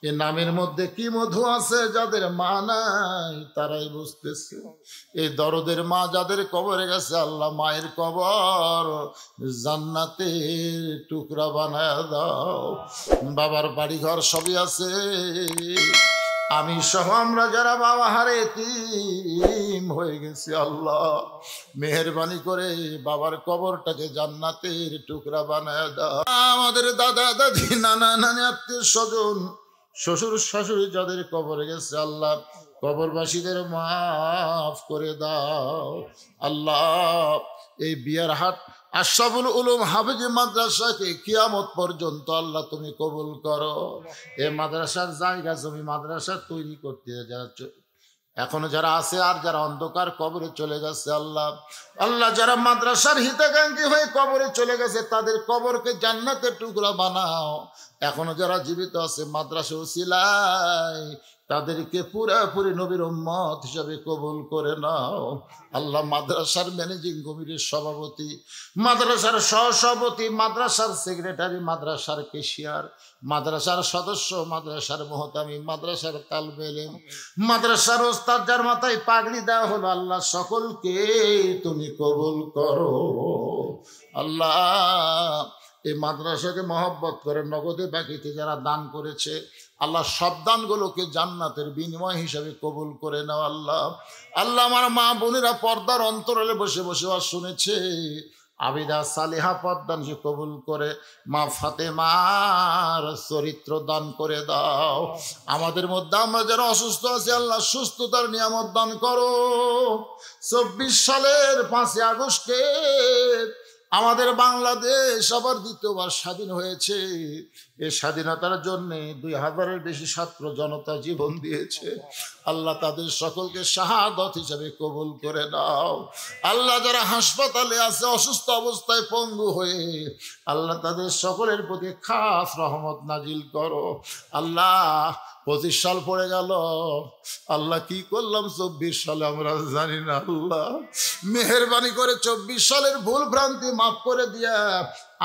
Speaker 1: এ নামের মধ্যে কি মধু আছে, যাদের মা নাই তারাই বুঝতেছে। এই দরদের মা যাদের কবরে গেছে আল্লাহ মায়ের কবর জান্নাতের টুকরা বানায় দাও। বাবার বাড়ি ঘর সবই আছে, আমি সহ আমরা যারা বাবা হারে এতিম হয়ে গেছি আল্লাহ মেহেরবানি করে বাবার কবরটাকে জান্নাতের টুকরা বানায় দাও। আমাদের দাদা দাদি নানা নানি আত্মীয় স্বজন শ্বশুর শাশুড়ি যাদের কবরে গেছে আল্লাহ কবরবাসীদের মাফ করে দাও আল্লাহ। এই বিয়ারহাট আশরাফুল উলুম হাফেজি মাদ্রাসাকে কিয়ামত পর্যন্ত আল্লাহ তুমি কবুল করো। এই মাদ্রাসার জায়গা জমি মাদ্রাসা তৈরি করতে যাচ্ছ এখনো যারা আছে আর যারা অন্ধকার কবরে চলে গেছে আল্লাহ আল্লাহ যারা মাদ্রাসার হিতাকাঙ্ক্ষী হয়ে কবরে চলে গেছে তাদের কবরকে জান্নাতের টুকরা বানাও। এখনো যারা জীবিত আছে মাদ্রাসা উসিলায় তাদেরকে পুরাপুরি নবীর উম্মত হিসাবে কবুল করে নাও আল্লাহ। মাদ্রাসার ম্যানেজিং কমিটির সভাপতি, মাদ্রাসার সহসভাপতি, মাদ্রাসার সেক্রেটারি, মাদ্রাসার ক্যাশিয়ার, মাদ্রাসার সদস্য, মাদ্রাসার মুহতামি, মাদ্রাসার তালবে ইলম, মাদ্রাসার ওস্তাদ যার মাথায় পাগড়ি দেওয়া হলো আল্লাহ সকলকে তুমি কবুল করো আল্লাহ। এই মাদ্রাসাকে মহব্বত করে নগদে বাকিতে যারা দান করেছে আল্লাহ সব দানগুলোকে জান্নাতের বিনিময় হিসাবে কবুল করে নাও আল্লাহ। আল্লাহ আমার মা বোনেরা পর্দার অন্তরালে বসে বসে আর শুনেছে আবিদা সালেহা পদ্দান সে কবুল করে মা ফাতেমার চরিত্র দান করে দাও। আমাদের মধ্যে আমরা যারা অসুস্থ আছি আল্লাহ সুস্থতার নিয়ামত দান করো। 24 সালের 5 আগস্টে আমাদের বাংলাদেশ আবার দ্বিতীয়বার স্বাধীন হয়েছে। এই স্বাধীনতার জন্য 2000-এর বেশি ছাত্র জনতা জীবন দিয়েছে আল্লাহ তাদের সকলকে শাহাদত হিসাবে কবুল করে নাও আল্লাহ। যারা হাসপাতালে আছে অসুস্থ অবস্থায় পঙ্গু হয়ে আল্লাহ তাদের সকলের প্রতি খাস রহমত নাজিল করো আল্লাহ। 25 সাল পড়ে গেল আল্লাহ কি করলাম 24 সালে আমরা জানি না আল্লাহ। মেহেরবানি করে 24 সালের ভুল ভ্রান্তি মাফ করে দিয়া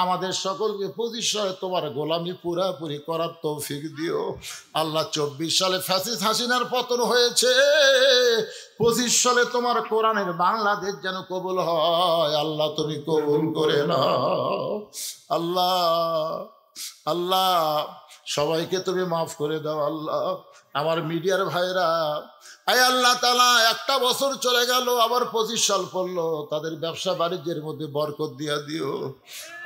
Speaker 1: আমাদের সকলকে 25 সালে তোমার গোলামি পুরাপুরি করার তৌফিক দিও আল্লাহ। 24 সালে ফ্যাসিস্ট হাসিনার পতন হয়েছে, 25 সালে তোমার কোরআনের বাংলাদেশ যেন কবুল হয় আল্লাহ তুমি কবুল করে নাও আল্লাহ। আল্লাহ সবাইকে তুমি মাফ করে দাও আল্লাহ। আমার মিডিয়ার ভাইরা আয় আল্লাহ তাআলা একটা বছর চলে গেল আবার 25 সাল পড়লো, তাদের ব্যবসা বাণিজ্যের মধ্যে বরকত দিয়া দিও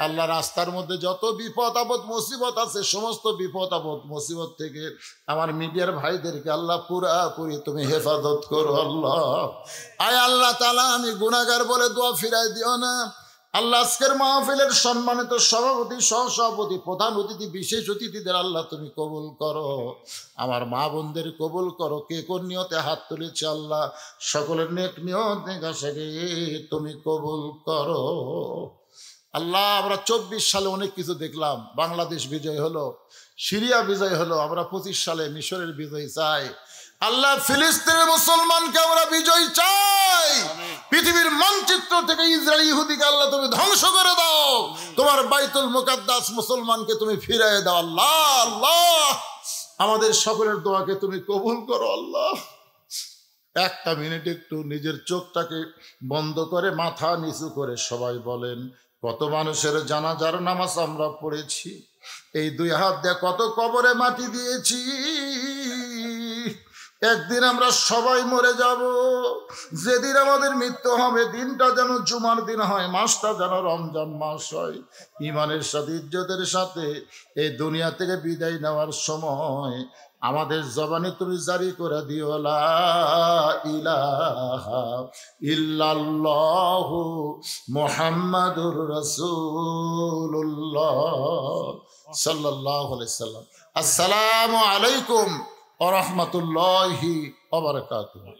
Speaker 1: আল্লাহ। রাস্তার মধ্যে যত বিপদ আপদ মুসিবত আছে সমস্ত বিপদ আপদ মুসিবত থেকে আমার মিডিয়ার ভাইদেরকে আল্লাহ পুরাপুরি তুমি হেফাজত করো আল্লাহ। আয় আল্লাহ তাআলা আমি গুনাহগার বলে দোয়া ফিরাই দিও না আল্লাহ। আজকের মাহফিলের সম্মানিত সভাপতি, সহসভাপতি, প্রধান অতিথি, বিশেষ অতিথিদের আল্লাহ তুমি কবুল করো। আমার মা বোনদের কবুল করো। কে কোন নিয়তে হাত তুলেছে আল্লাহ সকলের নেক নিয়ত নেকাশাকে তুমি কবুল করো আল্লাহ। আমরা 24 সালে অনেক কিছু দেখলাম, বাংলাদেশ বিজয় হলো, সিরিয়া বিজয় হলো, আমরা 25 সালে মিশরের বিজয় চাই আল্লাহ। ফিলিস্তিনের মুসলমানকে আমরা বিজয় চাই। পৃথিবীর মানচিত্র থেকে ইসরায়েল ইহুদিকে আল্লাহ তুমি ধ্বংস করে দাও। তোমার বাইতুল মুকাদ্দাস মুসলমানকে তুমি ফিরিয়ে দাও আল্লাহ। আল্লাহ আমাদের সকলের দোয়াকে তুমি কবুল করো আল্লাহ। একটা মিনিট একটু নিজের চোখটাকে বন্ধ করে মাথা নিচু করে সবাই বলেন কত মানুষের জানাজার নামাজ আমরা পড়েছি, এই 2 হাত দিয়ে কত কবরে মাটি দিয়েছি, একদিন আমরা সবাই মরে যাব। যেদিন আমাদের মৃত্যু হবে দিনটা যেন জুমার দিন হয়, মাসটা যেন রমজান মাস হয়। ইমানের সাথে ইজ্জতের সাথে এই দুনিয়া থেকে বিদায় নেওয়ার সময় আমাদের জবানে তুমি জারি করে দিও লা ইলাহা ইল্লাল্লাহু মুহাম্মাদুর রাসূলুল্লাহ সাল্লাল্লাহু আলাইহি সাল্লাম। আসসালামু আলাইকুম ওয়া রাহমাতুল্লাহি ওয়া বারাকাতুহু।